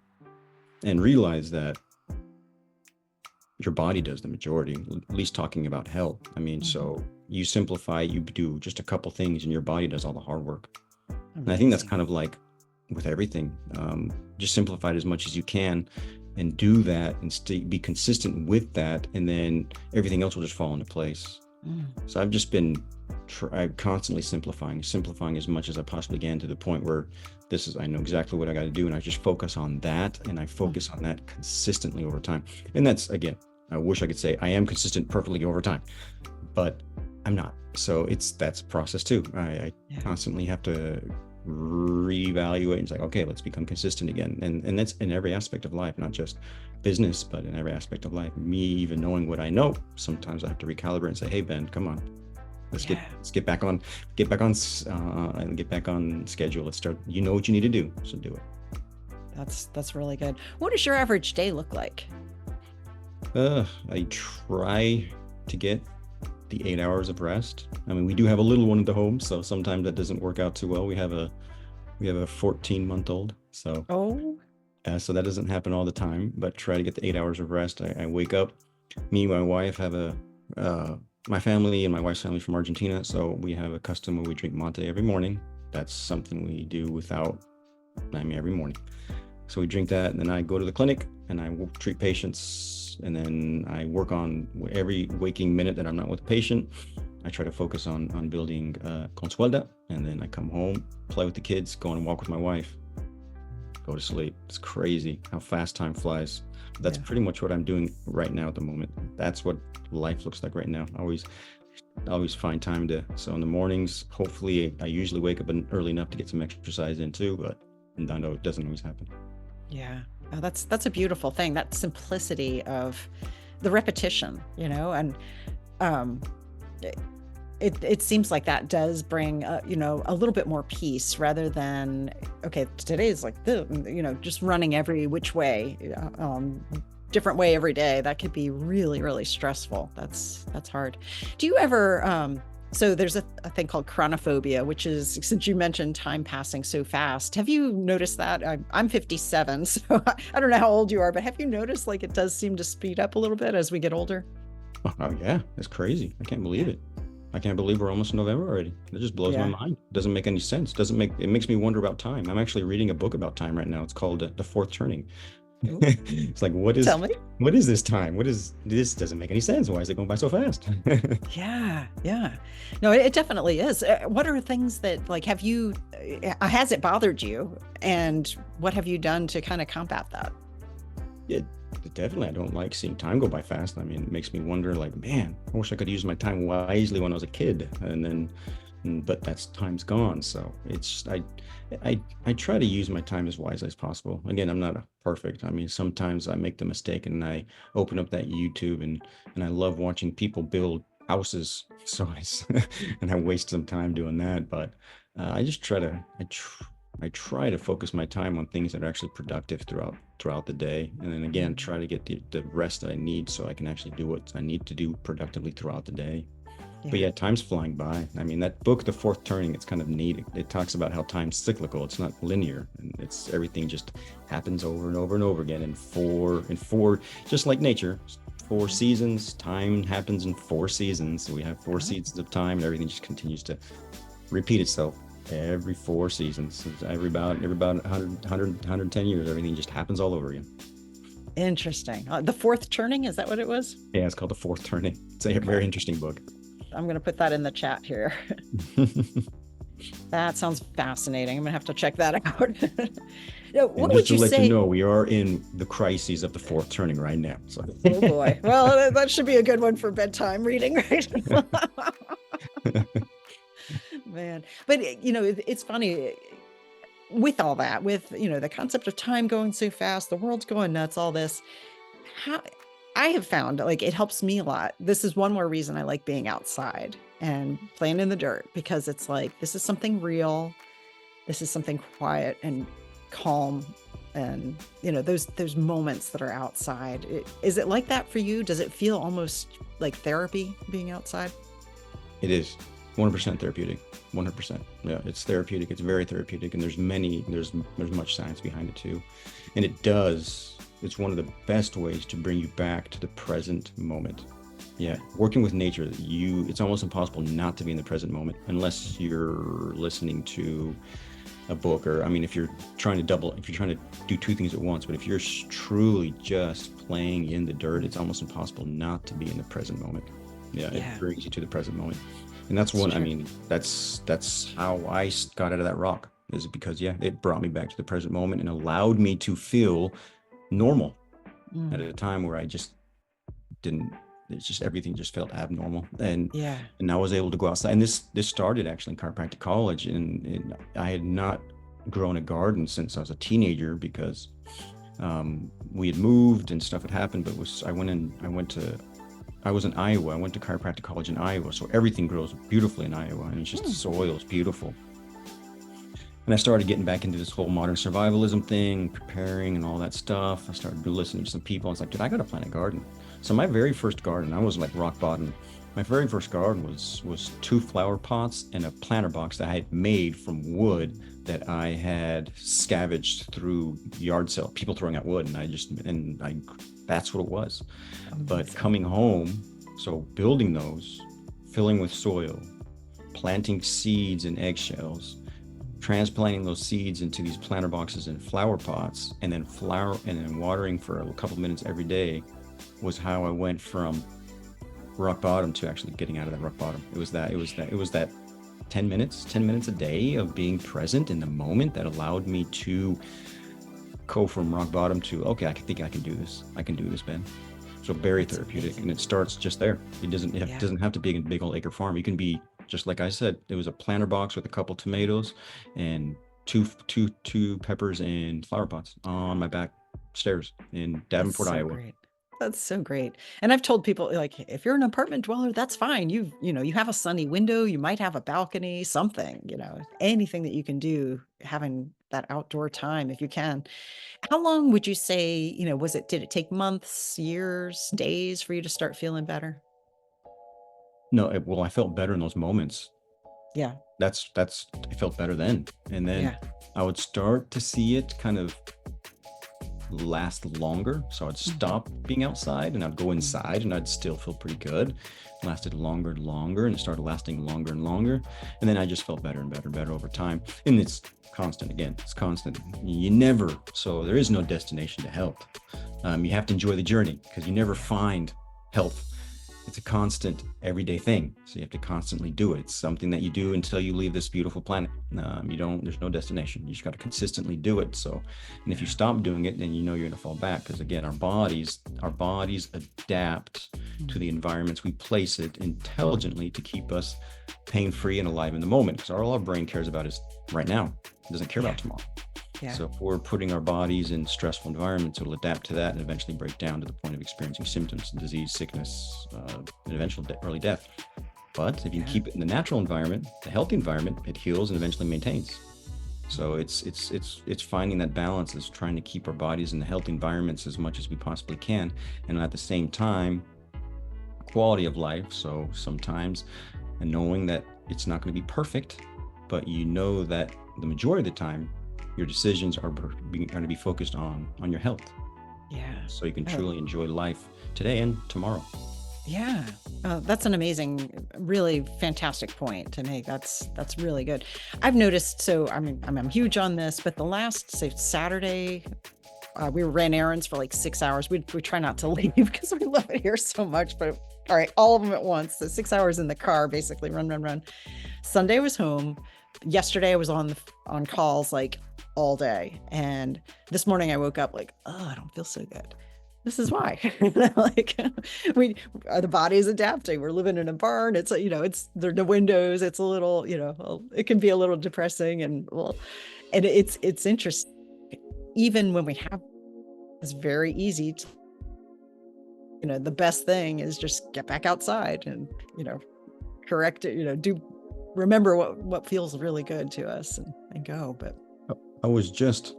and realize that your body does the majority, at least talking about health. I mean, mm-hmm. So You simplify, you do just a couple things and your body does all the hard work. Amazing. And I think that's kind of like with everything. Just simplify it as much as you can and do that and be consistent with that. And then everything else will just fall into place. So I've just been constantly simplifying as much as I possibly can, to the point where I know exactly what I got to do. And I just focus on that, and I focus on that consistently over time. And that's, again, I wish I could say I am consistent perfectly over time, but I'm not. So that's a process too. I constantly have to reevaluate and say, okay, let's become consistent again. And that's in every aspect of life, not just business, but in every aspect of life. Me even knowing what I know, sometimes I have to recalibrate and say, hey, Ben, come on. Let's get back on and get back on schedule. Let's start. You know what you need to do, so do it. That's really good. What does your average day look like? I try to get the 8 hours of rest. I mean, we do have a little one at the home, so sometimes that doesn't work out too well. We have a 14-month-old, so so that doesn't happen all the time. But try to get the 8 hours of rest. I wake up. Me and my wife have my family and my wife's family from Argentina, so we have a custom where we drink mate every morning. That's something we do every morning. So we drink that, and then I go to the clinic and I treat patients, and then I work on every waking minute that I'm not with a patient. I try to focus on building Consuelda, and then I come home, play with the kids, go on a walk with my wife, go to sleep. It's crazy how fast time flies. That's pretty much what I'm doing right now at the moment. That's what life looks like right now. I always find time so in the mornings, hopefully I usually wake up early enough to get some exercise in too, but I know it doesn't always happen. Yeah. Oh, that's a beautiful thing. That simplicity of the repetition, and it seems like that does bring a little bit more peace, rather than, okay, today's like just running every which way, different way every day. That could be really, really stressful. That's hard. Do you ever so there's a thing called chronophobia, which is, since you mentioned time passing so fast, have you noticed that? I'm 57, so I don't know how old you are, but have you noticed like it does seem to speed up a little bit as we get older? Oh yeah, it's crazy. I can't believe it. I can't believe we're almost in November already. It just blows my mind. It doesn't make any sense. It makes me wonder about time. I'm actually reading a book about time right now. It's called The Fourth Turning. It's like, what is this time? This doesn't make any sense. Why is it going by so fast? Yeah. No, it definitely is. What are things that, like, has it bothered you? And what have you done to kind of combat that? Definitely, I don't like seeing time go by fast. I mean, it makes me wonder, like, man, I wish I could use my time wisely when I was a kid. But that's time's gone. So it's I try to use my time as wisely as possible. Again, I'm not perfect. I mean, sometimes I make the mistake and I open up that YouTube and I love watching people build houses. So and I waste some time doing that. But I just try to focus my time on things that are actually productive throughout the day, and then again try to get the rest that I need so I can actually do what I need to do productively throughout the day. But yeah, time's flying by. I mean, that book, The Fourth Turning, it's kind of neat. It talks about how time's cyclical. It's not linear, and everything just happens over and over and over again in four, just like nature. 4 seasons. Time happens in 4 seasons. So we have 4 seasons of time, and everything just continues to repeat itself every 4 seasons. Every about 110 years, everything just happens all over again. Interesting. The Fourth Turning, is that what it was? Yeah, it's called The Fourth Turning. It's a very interesting book. I'm going to put that in the chat here. That sounds fascinating. I'm going to have to check that out. What would you say? Just to let you know, we are in the crises of the fourth turning right now. So. Oh boy. Well, that should be a good one for bedtime reading, right? Man. But, it's funny with all that, with, the concept of time going so fast, the world's going nuts, all this. I have found, like, it helps me a lot. This is one more reason I like being outside and playing in the dirt, because it's like, this is something real. This is something quiet and calm. And, those moments that are outside. Is it like that for you? Does it feel almost like therapy being outside? It is 100% therapeutic. 100%. Yeah, it's therapeutic. It's very therapeutic. And there's much science behind it too. And it's one of the best ways to bring you back to the present moment. Yeah, working with nature, it's almost impossible not to be in the present moment unless you're listening to a book, or I mean, if you're trying to do two things at once. But if you're truly just playing in the dirt, it's almost impossible not to be in the present moment. Yeah, it brings you to the present moment. And that's one, I mean, that's how I got out of that rock, is because, it brought me back to the present moment and allowed me to feel normal at a time where I just didn't, it's just, everything just felt abnormal. And I was able to go outside. And this started actually in chiropractic college. And I had not grown a garden since I was a teenager, because we had moved and stuff had happened. But I was in Iowa. I went to chiropractic college in Iowa. So everything grows beautifully in Iowa, and it's just the soil is beautiful. And I started getting back into this whole modern survivalism thing, preparing and all that stuff. I started listening to some people. I was like, dude, I got to plant a garden. So my very first garden, I was like rock bottom. My very first garden was 2 flower pots and a planter box that I had made from wood that I had scavenged through yard sale, people throwing out wood. And that's what it was. Amazing. But coming home, so building those, filling with soil, planting seeds in eggshells, transplanting those seeds into these planter boxes and flower pots, and then watering for a couple minutes every day, was how I went from rock bottom to actually getting out of that rock bottom. It was that 10 minutes a day of being present in the moment that allowed me to go from rock bottom to, okay, I think I can do this. I can do this, Ben. So very therapeutic, and it starts just there. It doesn't have to be a big old acre farm. You can be, just like I said, it was a planter box with a couple tomatoes and two peppers and flower pots on my back stairs in Davenport, Iowa. Great. That's so great. And I've told people, like, if you're an apartment dweller, that's fine. You have a sunny window, you might have a balcony, something, anything that you can do, having that outdoor time if you can. How long would you say, did it take months, years, days for you to start feeling better? No, I felt better in those moments. Yeah. I felt better then. And then I would start to see it kind of last longer. So I'd stop being outside and I'd go inside and I'd still feel pretty good. It lasted longer and longer, and it started lasting longer and longer. And then I just felt better and better and better over time. And it's constant. Again, it's constant. So there is no destination to health. You have to enjoy the journey, because you never find health. It's a constant everyday thing. So you have to constantly do it. It's something that you do until you leave this beautiful planet. There's no destination. You just got to consistently do it. And if you stop doing it, then you're going to fall back. Because again, our bodies adapt to the environments we place it intelligently to keep us pain-free and alive in the moment. Because all our brain cares about is right now. It doesn't care about tomorrow. Yeah. So if we're putting our bodies in stressful environments, it'll adapt to that and eventually break down to the point of experiencing symptoms, disease, sickness, and eventual early death. But if you keep it in the natural environment, the healthy environment, it heals and eventually maintains. So it's finding that balance, is trying to keep our bodies in the healthy environments as much as we possibly can, and at the same time, quality of life. So sometimes, and knowing that it's not going to be perfect, but that the majority of the time, your decisions are going to be focused on your health. Yeah. So you can truly enjoy life today and tomorrow. Yeah. That's an amazing, really fantastic point to make. That's really good. I've noticed, so I'm huge on this, but the last, say, Saturday, we ran errands for like 6 hours. We try not to leave because we love it here so much, but all right, all of them at once. So 6 hours in the car, basically run. Sunday I was home. Yesterday I was on calls like all day. And this morning I woke up like, oh, I don't feel so good. This is why. Like, the body is adapting. We're living in a barn. It's, there are no windows. It's a little, it can be a little depressing, and it's interesting. Even when we have, it's very easy to, the best thing is just get back outside and, correct it, remember what feels really good to us and go. But I was just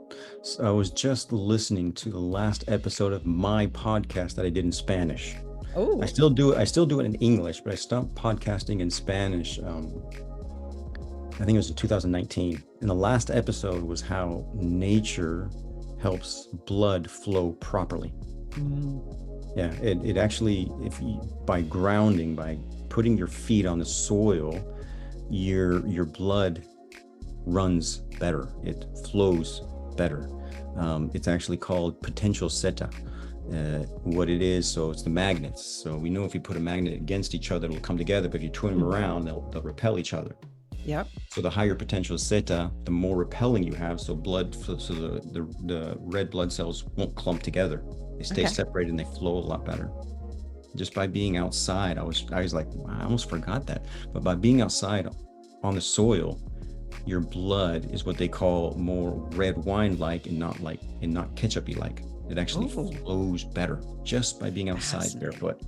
listening to the last episode of my podcast that I did in Spanish. Oh, I still do it in English, but I stopped podcasting in Spanish. I think it was in 2019. And the last episode was how nature helps blood flow properly. Yeah, it actually, if you, by grounding, by putting your feet on the soil, your blood runs better. It flows better. It's actually called potential zeta. What it is, so it's the magnets. So we know if you put a magnet against each other, it'll come together, but if you twin them around, they'll repel each other. Yep. So the higher potential zeta, the more repelling you have. So the red blood cells won't clump together. They stay separated and they flow a lot better. Just by being outside, I was like, wow, I almost forgot that. But by being outside on the soil, your blood is what they call more red wine-like and not ketchup-y-like. It actually flows better just by being outside barefoot.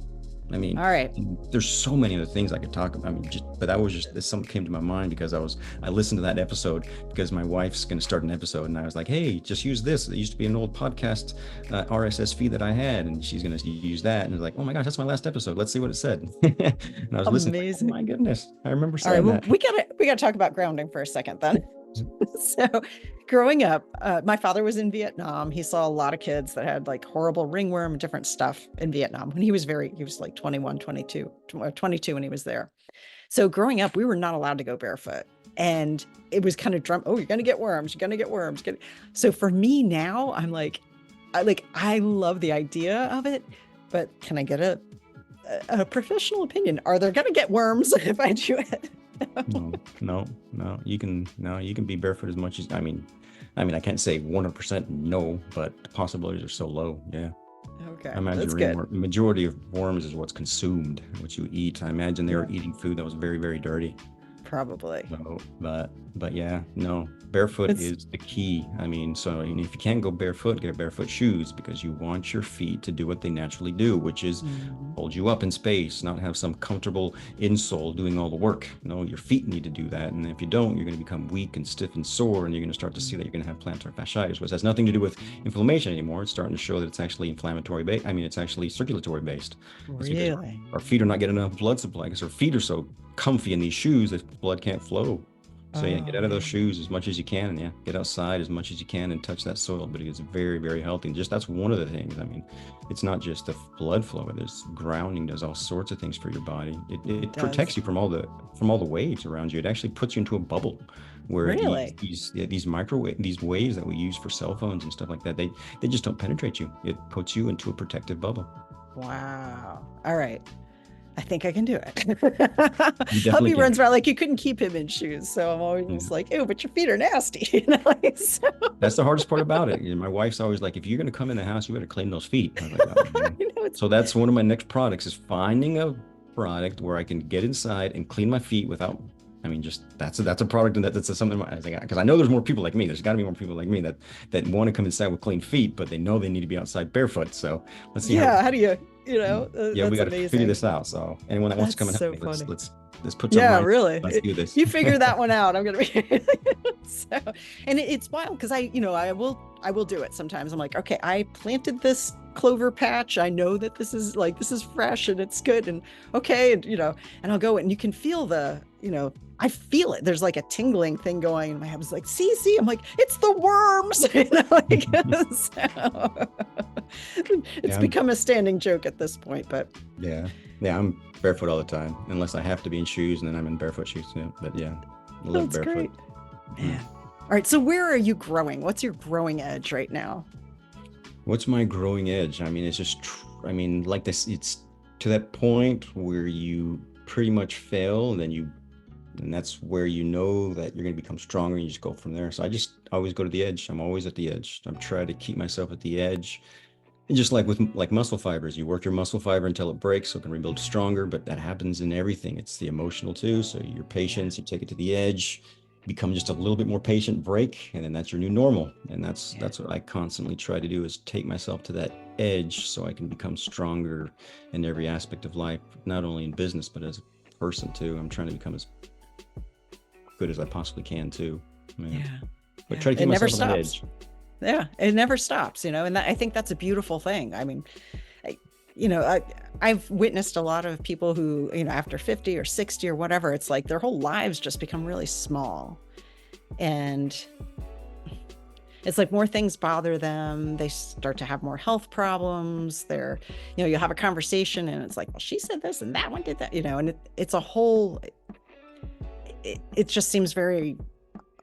I mean, all right. There's so many other things I could talk about. I mean, but that was just something came to my mind because I listened to that episode because my wife's going to start an episode, and I was like, hey, just use this. It used to be an old podcast RSS feed that I had, and she's going to use that. And I was like, oh my gosh, that's my last episode. Let's see what it said. And I was listening. Like, oh my goodness, I remember saying that. We gotta talk about grounding for a second then. So growing up, my father was in Vietnam. He saw a lot of kids that had like horrible ringworm and different stuff in Vietnam when he was like 21, 22 when he was there. So growing up, we were not allowed to go barefoot. And it was kind of you're going to get worms. You're going to get worms. So for me now, I'm like, I love the idea of it, but can I get a professional opinion? Are there going to get worms if I do it? No. You can be barefoot as much as, I mean, I can't say 100% no, but the possibilities are so low. Yeah. Okay. I imagine the majority of worms is what's consumed, what you eat. I imagine they were eating food that was very, very dirty. Probably. So, but yeah, no, barefoot is the key. I mean, so if you can't go barefoot, get barefoot shoes because you want your feet to do what they naturally do, which is hold you up in space, not have some comfortable insole doing all the work. No, your feet need to do that. And if you don't, you're going to become weak and stiff and sore, and you're going to start to see that you're going to have plantar fasciitis, which has nothing to do with inflammation anymore. It's starting to show that it's actually inflammatory based. I mean, it's actually circulatory based. Really? Our feet are not getting enough blood supply because our feet are so comfy in these shoes that blood can't flow. So get out of those shoes as much as you can, and get outside as much as you can and touch that soil. But it's very, very healthy. And just that's one of the things. I mean, it's not just the blood flow. There's grounding. Does all sorts of things for your body. It protects you from all the waves around you. It actually puts you into a bubble where these waves that we use for cell phones and stuff like that, they just don't penetrate you. It puts you into a protective bubble. Wow. All right. I think I can do it. Hubby runs around like you couldn't keep him in shoes. So I'm always like, ew, but your feet are nasty. So. That's the hardest part about it. My wife's always like, if you're going to come in the house, you better clean those feet. I was like, oh, so that's one of my next products is finding a product where I can get inside and clean my feet without, I mean, just that's a product, and that's something I think, because I know there's more people like me. There's got to be more people like me that want to come inside with clean feet, but they know they need to be outside barefoot. So let's see. How do you? We got to figure this out. So anyone that wants to come and help me, let's put some. Yeah, really. Let's do this. You figure that one out. I'm gonna be. So, and it's wild because I will do it sometimes. I'm like, okay, I planted this clover patch. I know that this is fresh and it's good, and okay, and I'll go and you can feel I feel it. There's like a tingling thing going in my head. It's like, see, I'm like, it's the worms. It's become a standing joke at this point, but yeah, I'm barefoot all the time, unless I have to be in shoes, and then I'm in barefoot shoes too. But yeah, I live barefoot. Great. Man. All right. So where are you growing? What's your growing edge right now? What's my growing edge? I mean, it's just, like this, it's to that point where you pretty much fail, and that's where you know that you're going to become stronger, and you just go from there. So I just always go to the edge. I'm always at the edge. I'm trying to keep myself at the edge. And just like with muscle fibers, you work your muscle fiber until it breaks so it can rebuild stronger, but that happens in everything. It's the emotional too. So your patience, you take it to the edge, become just a little bit more patient, break, and then that's your new normal. And that's what I constantly try to do, is take myself to that edge so I can become stronger in every aspect of life, not only in business, but as a person too. I'm trying to become as good as I possibly can too. But try to keep myself on the edge. Yeah, it never stops, and I think that's a beautiful thing. I mean, I've witnessed a lot of people who, after 50 or 60 or whatever, it's like their whole lives just become really small. And, it's like more things bother them. They start to have more health problems. They're, you'll have a conversation and it's like, well, she said this and that one did that, and it's a whole, it just seems very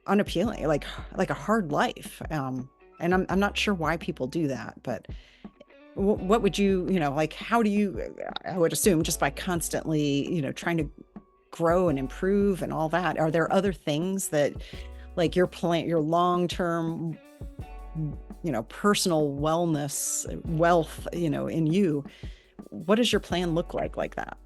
unappealing, like a hard life. And I'm not sure why people do that, but what would you, like, how do you, I would assume just by constantly, trying to grow and improve and all that, are there other things that like your plan, your long-term, personal wellness, wealth, in you, what does your plan look like that?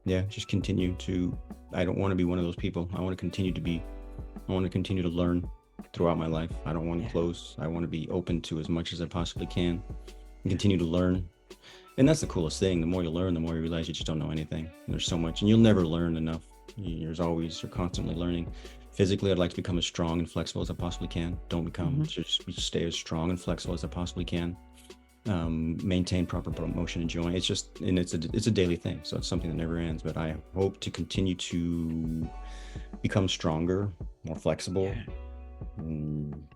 Yeah, just continue to, I don't want to be one of those people. I want to continue to learn throughout my life. I don't want to close. I want to be open to as much as I possibly can and continue to learn. And that's the coolest thing. The more you learn, the more you realize you just don't know anything. And there's so much, and you'll never learn enough. You're constantly learning. Physically, I'd like to become as strong and flexible as I possibly can. Don't become, just stay as strong and flexible as I possibly can. Maintain proper motion and joint. It's a daily thing. So it's something that never ends, but I hope to continue to become stronger, more flexible,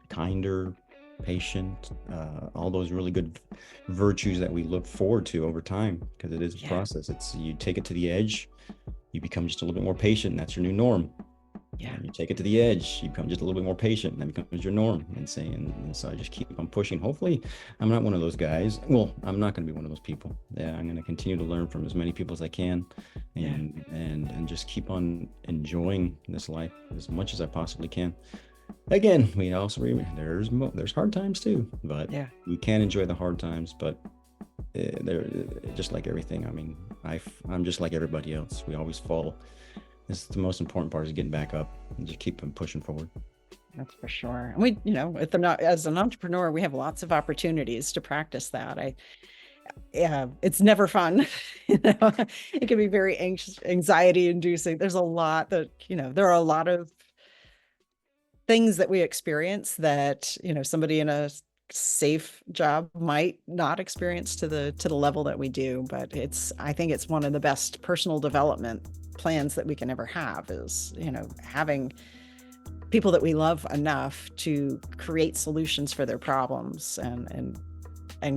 kinder, patient, all those really good virtues that we look forward to over time, because it is a process. It's, you take it to the edge, you become just a little bit more patient, and that's your new norm. You take it to the edge, you become just a little bit more patient, and that becomes your norm. And so I just keep on pushing. Hopefully I'm not one of those guys. Well, I'm not going to be one of those people. I'm going to continue to learn from as many people as I can, and just keep on enjoying this life as much as I possibly can. Again, we also there's hard times too, but we can enjoy the hard times. But they're just like everything. I mean, I'm just like everybody else. We always fall. This is the most important part, is getting back up and just keep them pushing forward. That's for sure. And we, as an entrepreneur, we have lots of opportunities to practice that. It's never fun. It can be very anxiety inducing. There's a lot that, there are a lot of things that we experience that, somebody in a safe job might not experience to the level that we do. But I think it's one of the best personal development plans that we can ever have, is, having people that we love enough to create solutions for their problems, and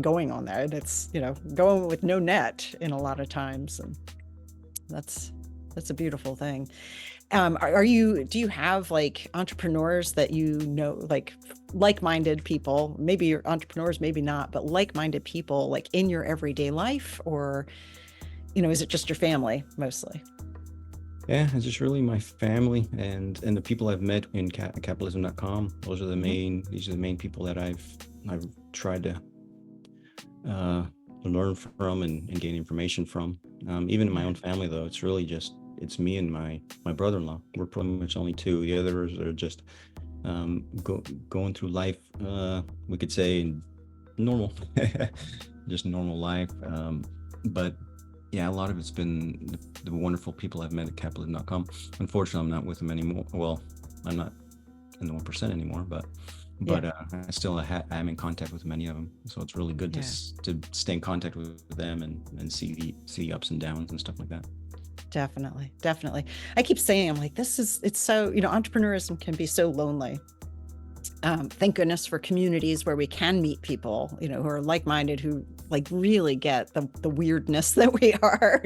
going on that. It's, going with no net in a lot of times. And that's a beautiful thing. Do you have like entrepreneurs that, like-minded people, maybe you're entrepreneurs, maybe not, but like-minded people like in your everyday life, or, is it just your family mostly? Yeah, it's just really my family and the people I've met in capitalism.com. These are the main people that I've tried to learn from and gain information from. Even in my own family, though, it's really just, it's me and my brother-in-law. We're pretty much only two. The others are just going through life, we could say normal, just normal life. But yeah, a lot of it's been the wonderful people I've met at capitalism.com. Unfortunately, I'm not with them anymore. Well, I'm not in the 1% anymore, but I still I'm in contact with many of them. So it's really good to stay in contact with them and see the ups and downs and stuff like that. Definitely. I keep saying, I'm like, it's so, entrepreneurism can be so lonely. Thank goodness for communities where we can meet people, who are like-minded, who like really get the weirdness that we are,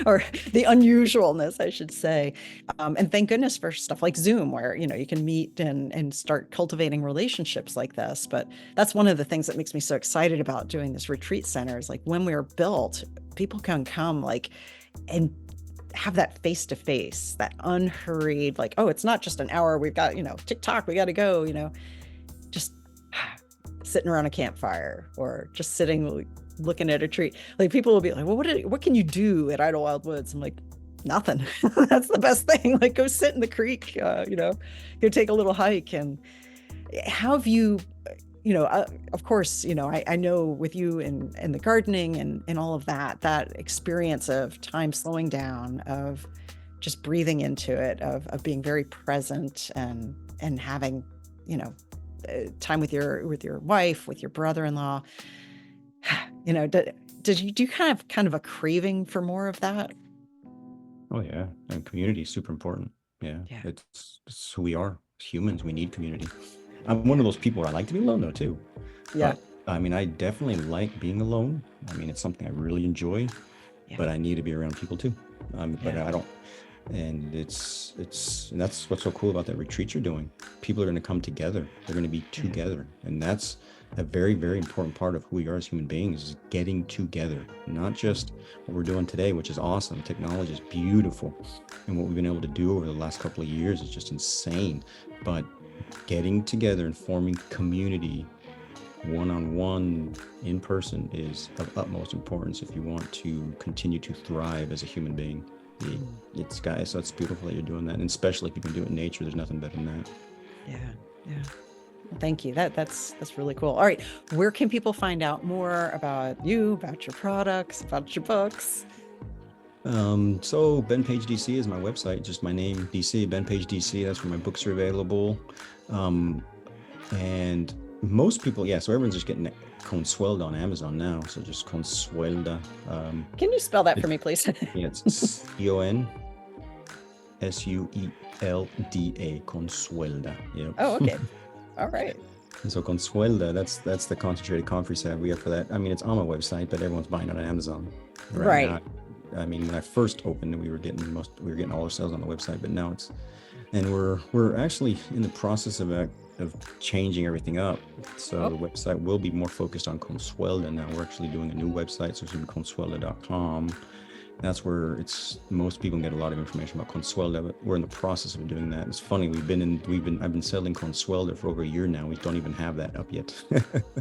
or the unusualness, I should say. And thank goodness for stuff like Zoom, where, you can meet and start cultivating relationships like this. But that's one of the things that makes me so excited about doing this retreat center, is like, when we're built, people can come and have that face-to-face, that unhurried, like, oh, it's not just an hour, we've got, TikTok, we got to go, just sitting around a campfire, or just sitting looking at a tree. Like, people will be like, well, what can you do at Idlewild Woods? I'm like, nothing. That's the best thing. Like, go sit in the creek, go take a little hike. And how have you, of course, I know with you and the gardening and all of that experience of time slowing down, of just breathing into it, of being very present and having, time with your wife, with your brother-in-law, do you kind of a craving for more of that? Oh yeah. And community is super important. Yeah. It's who we are. As humans, we need community. I'm one of those people where I like to be alone though too. Yeah. But I mean, I definitely like being alone. I mean, it's something I really enjoy, Yeah. but I need to be around people too. But Yeah. I don't, and and that's what's so cool about that retreat you're doing. People are going to come together. They're going to be together, and that's a very, very important part of who we are as human beings, is getting together, not just what we're doing today, which is awesome. Technology is beautiful, and what we've been able to do over the last couple of years is just insane. But getting together and forming community one-on-one in person is of utmost importance if you want to continue to thrive as a human being. It's guys, so it's beautiful that you're doing that, and especially if you can do it in nature. There's nothing better than that. Yeah. Yeah. Thank you. That's really cool. All right. Where can people find out more about you, about your products, about your books? So Ben Page DC is my website, just my name, DC, Ben Page DC. That's where my books are available. And most people, so everyone's just getting Consuelda on Amazon now. So just Consuelda. Can you spell that for me, please? Yeah, it's CONSUELDA, Consuelda. Yeah. Oh, okay. All right. And so Consuelda, that's the concentrated comfrey salve we have for that. I mean, it's on my website, but everyone's buying it on Amazon Right. now. I mean, when I first opened, we were getting all our sales on the website, but now we're actually in the process of changing everything up. So the website will be more focused on Consuelda now. We're actually doing a new website, so it's going to be consuelda.com. That's where most people get a lot of information about Consuelda, but we're in the process of doing that. It's funny, I've been selling Consuelda for over a year now. We don't even have that up yet.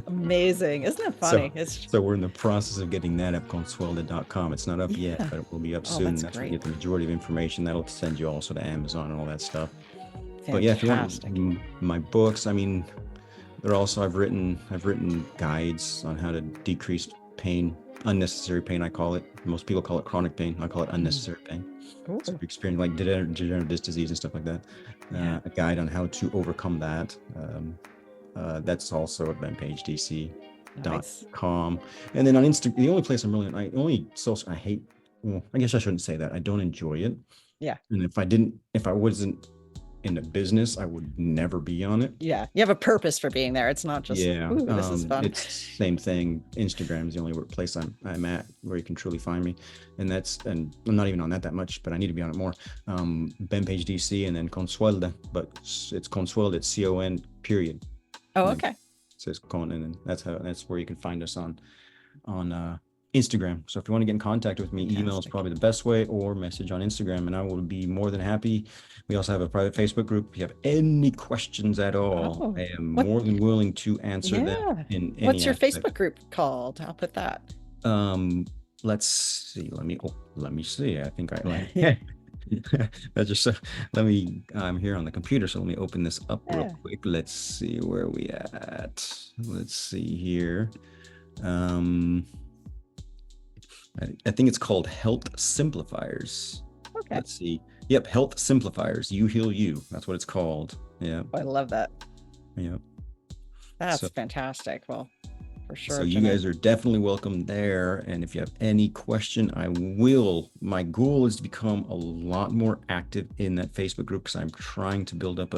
Amazing. Isn't it funny? So we're in the process of getting that up, consuelda.com. It's not up yet, but it will be up soon. That's where you get the majority of information. That'll send you also to Amazon and all that stuff. Fantastic. But if you want my books, I mean, I've written guides on how to decrease pain, unnecessary pain, I call it. Most people call it chronic pain. I call it unnecessary pain. So if you experience like degenerative disc disease and stuff like that, a guide on how to overcome that. That's also at benpagedc.com. And then on Instagram, the only place I hate, well, I guess I shouldn't say that. I don't enjoy it. Yeah. And if I wasn't in the business, I would never be on it. Yeah. You have a purpose for being there. It's not just, this is fun. It's same thing. Instagram is the only place I'm at where you can truly find me. And I'm not even on that much, but I need to be on it more. Ben Page DC and then Consuelda, but it's Consuelda, it's CON period. Oh, okay. It says Con, and then that's where you can find us on Instagram. So if you want to get in contact with me, email is probably the best way, or message on Instagram, and I will be more than happy. We also have a private Facebook group. If you have any questions at all, I am more than willing to answer them in any What's your aspect. Facebook group called? I'll put that. Let's see. Let me see. I think I'm here on the computer, so let me open this up real quick. Let's see where we at. Let's see here. I think it's called Health Simplifiers. Okay. Let's see. Yep, Health Simplifiers. You Heal You. That's what it's called. Yeah. I love that. Yep. That's fantastic. Well, for sure. So you guys are definitely welcome there. And if you have any question, my goal is to become a lot more active in that Facebook group, because I'm trying to build up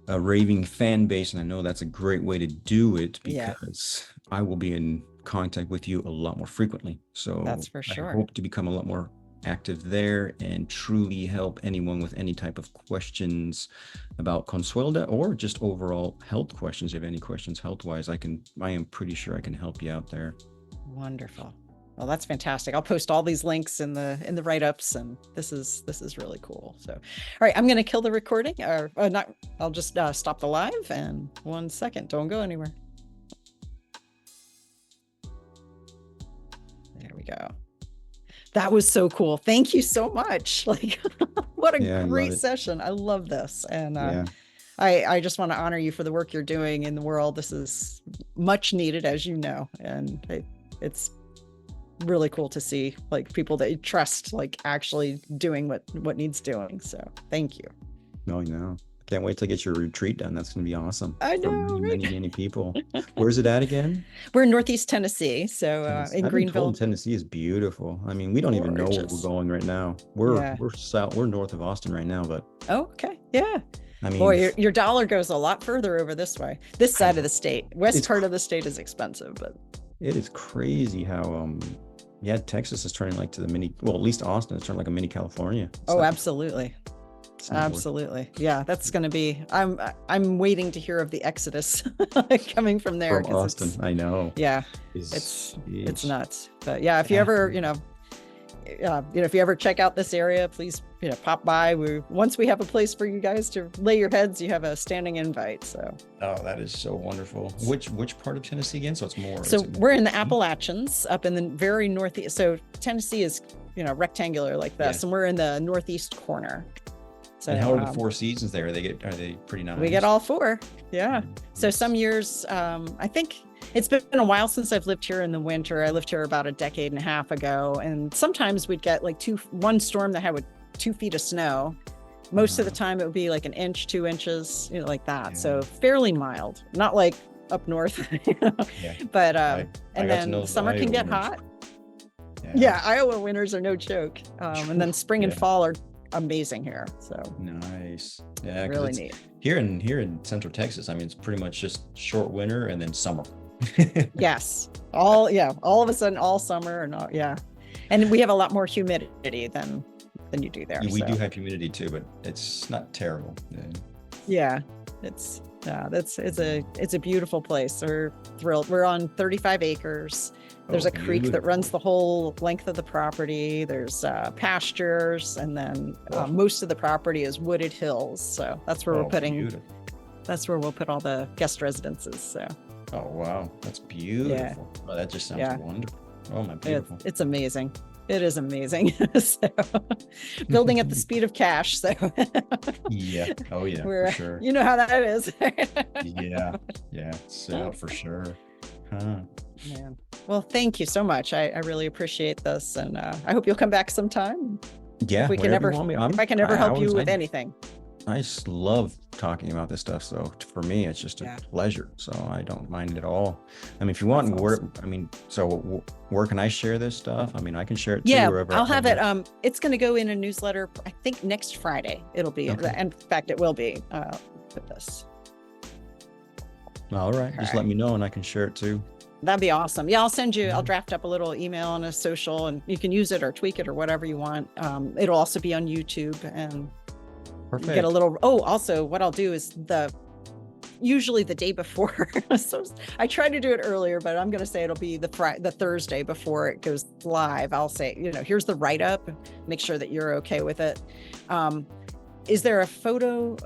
a raving fan base. And I know that's a great way to do it, because I will be in contact with you a lot more frequently. So that's for sure. I hope to become a lot more active there and truly help anyone with any type of questions about Consuelda, or just overall health questions. If you have any questions health-wise, I am pretty sure I can help you out there. Wonderful. Well, that's fantastic. I'll post all these links in the write-ups, and this is really cool. So, all right, I'm going to kill the recording, or not. I'll just stop the live, and 1 second. Don't go anywhere. There we go. That was so cool. Thank you so much. Like, what a great session. I love this. And I just want to honor you for the work you're doing in the world. This is much needed, as you know, and it's really cool to see like people that you trust, like actually doing what needs doing. So thank you. No, no. Can't wait to get your retreat done. That's going to be awesome. I know, for many people. Where's it at again? We're in Northeast Tennessee, so in Greenville. Tennessee is beautiful. I mean, we don't even know where we're going right now. We're north of Austin right now, but okay, yeah. I mean, Boy, your dollar goes a lot further over this way. This side of the state, west part of the state is expensive, but it is crazy how yeah, Texas is turning like to the mini. Well, at least Austin is turning like a mini California. Oh, absolutely. Absolutely. Yeah, that's going to be, I'm waiting to hear of the exodus coming from there. From Austin. I know. Yeah. It's nuts. But yeah, if you ever, if you ever check out this area, please, pop by. Once we have a place for you guys to lay your heads, you have a standing invite. So. Oh, that is so wonderful. Which part of Tennessee again? So it's more. So we're in the Appalachians, up in the very northeast. So Tennessee is, rectangular like this, and we're in the northeast corner. So, and how are the 4 seasons there? Are they pretty nice? We get all 4. Yeah. So some years, I think it's been a while since I've lived here in the winter. I lived here about a decade and a half ago. And sometimes we'd get like one storm that had 2 feet of snow. Most of the time it would be like 1 inch, 2 inches, like that. Yeah. So fairly mild, not like up north, Yeah. But, and then summer can get hot. Yeah. Iowa winters are no joke. And then spring and fall are amazing here. So nice. Yeah, really neat. Here in Central Texas, I mean, it's pretty much just short winter and then summer. Yes. All of a sudden all summer and and we have a lot more humidity than you do there. We do have humidity too, but it's not terrible. Yeah. It's a beautiful place. We're thrilled. We're on 35 acres. There's a creek that runs the whole length of the property. There's pastures, and then most of the property is wooded hills. So that's where we'll put all the guest residences. So. Oh wow, that's beautiful. Yeah. Oh, that just sounds wonderful. Oh my beautiful. It's amazing. It is amazing. So, building at the speed of cash. So yeah. Oh yeah. For sure. You know how that is. Yeah. So for sure. Huh. Man. Well, thank you so much. I really appreciate this, and I hope you'll come back sometime. Yeah. If I can ever help you with anything. I just love talking about this stuff. So for me, it's just a pleasure. So I don't mind at all. I mean, if you want, where can I share this stuff? I mean, I can share it too. Yeah, I'll have it. It's going to go in a newsletter. I think next Friday it'll be. Okay. In fact, it will be with this. All right. Just let me know and I can share it too. That'd be awesome. Yeah, I'll send you, I'll draft up a little email on a social, and you can use it or tweak it or whatever you want. It'll also be on YouTube, and perfect. Get a little, also what I'll do is usually the day before. So I try to do it earlier, but I'm going to say it'll be the Thursday before it goes live. I'll say, here's the write-up, make sure that you're okay with it. Is there a photo?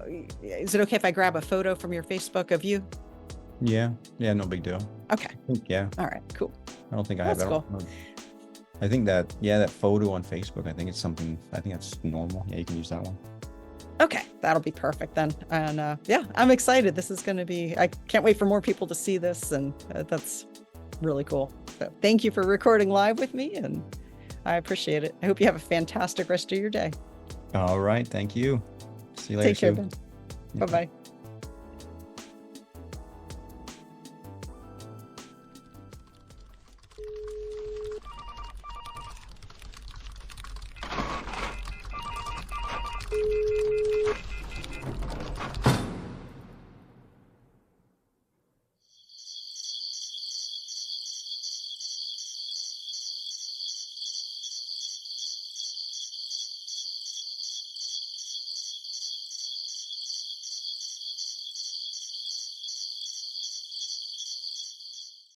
Is it okay if I grab a photo from your Facebook of you? Yeah, no big deal. Okay. Yeah. All right, cool. I don't think I have that. Cool. I think that, that photo on Facebook, I think that's normal. Yeah, you can use that one. Okay, that'll be perfect then. And I'm excited. This is going to be, I can't wait for more people to see this, and that's really cool. So thank you for recording live with me, and I appreciate it. I hope you have a fantastic rest of your day. All right, thank you. See you later. Take care, Ben. Bye-bye.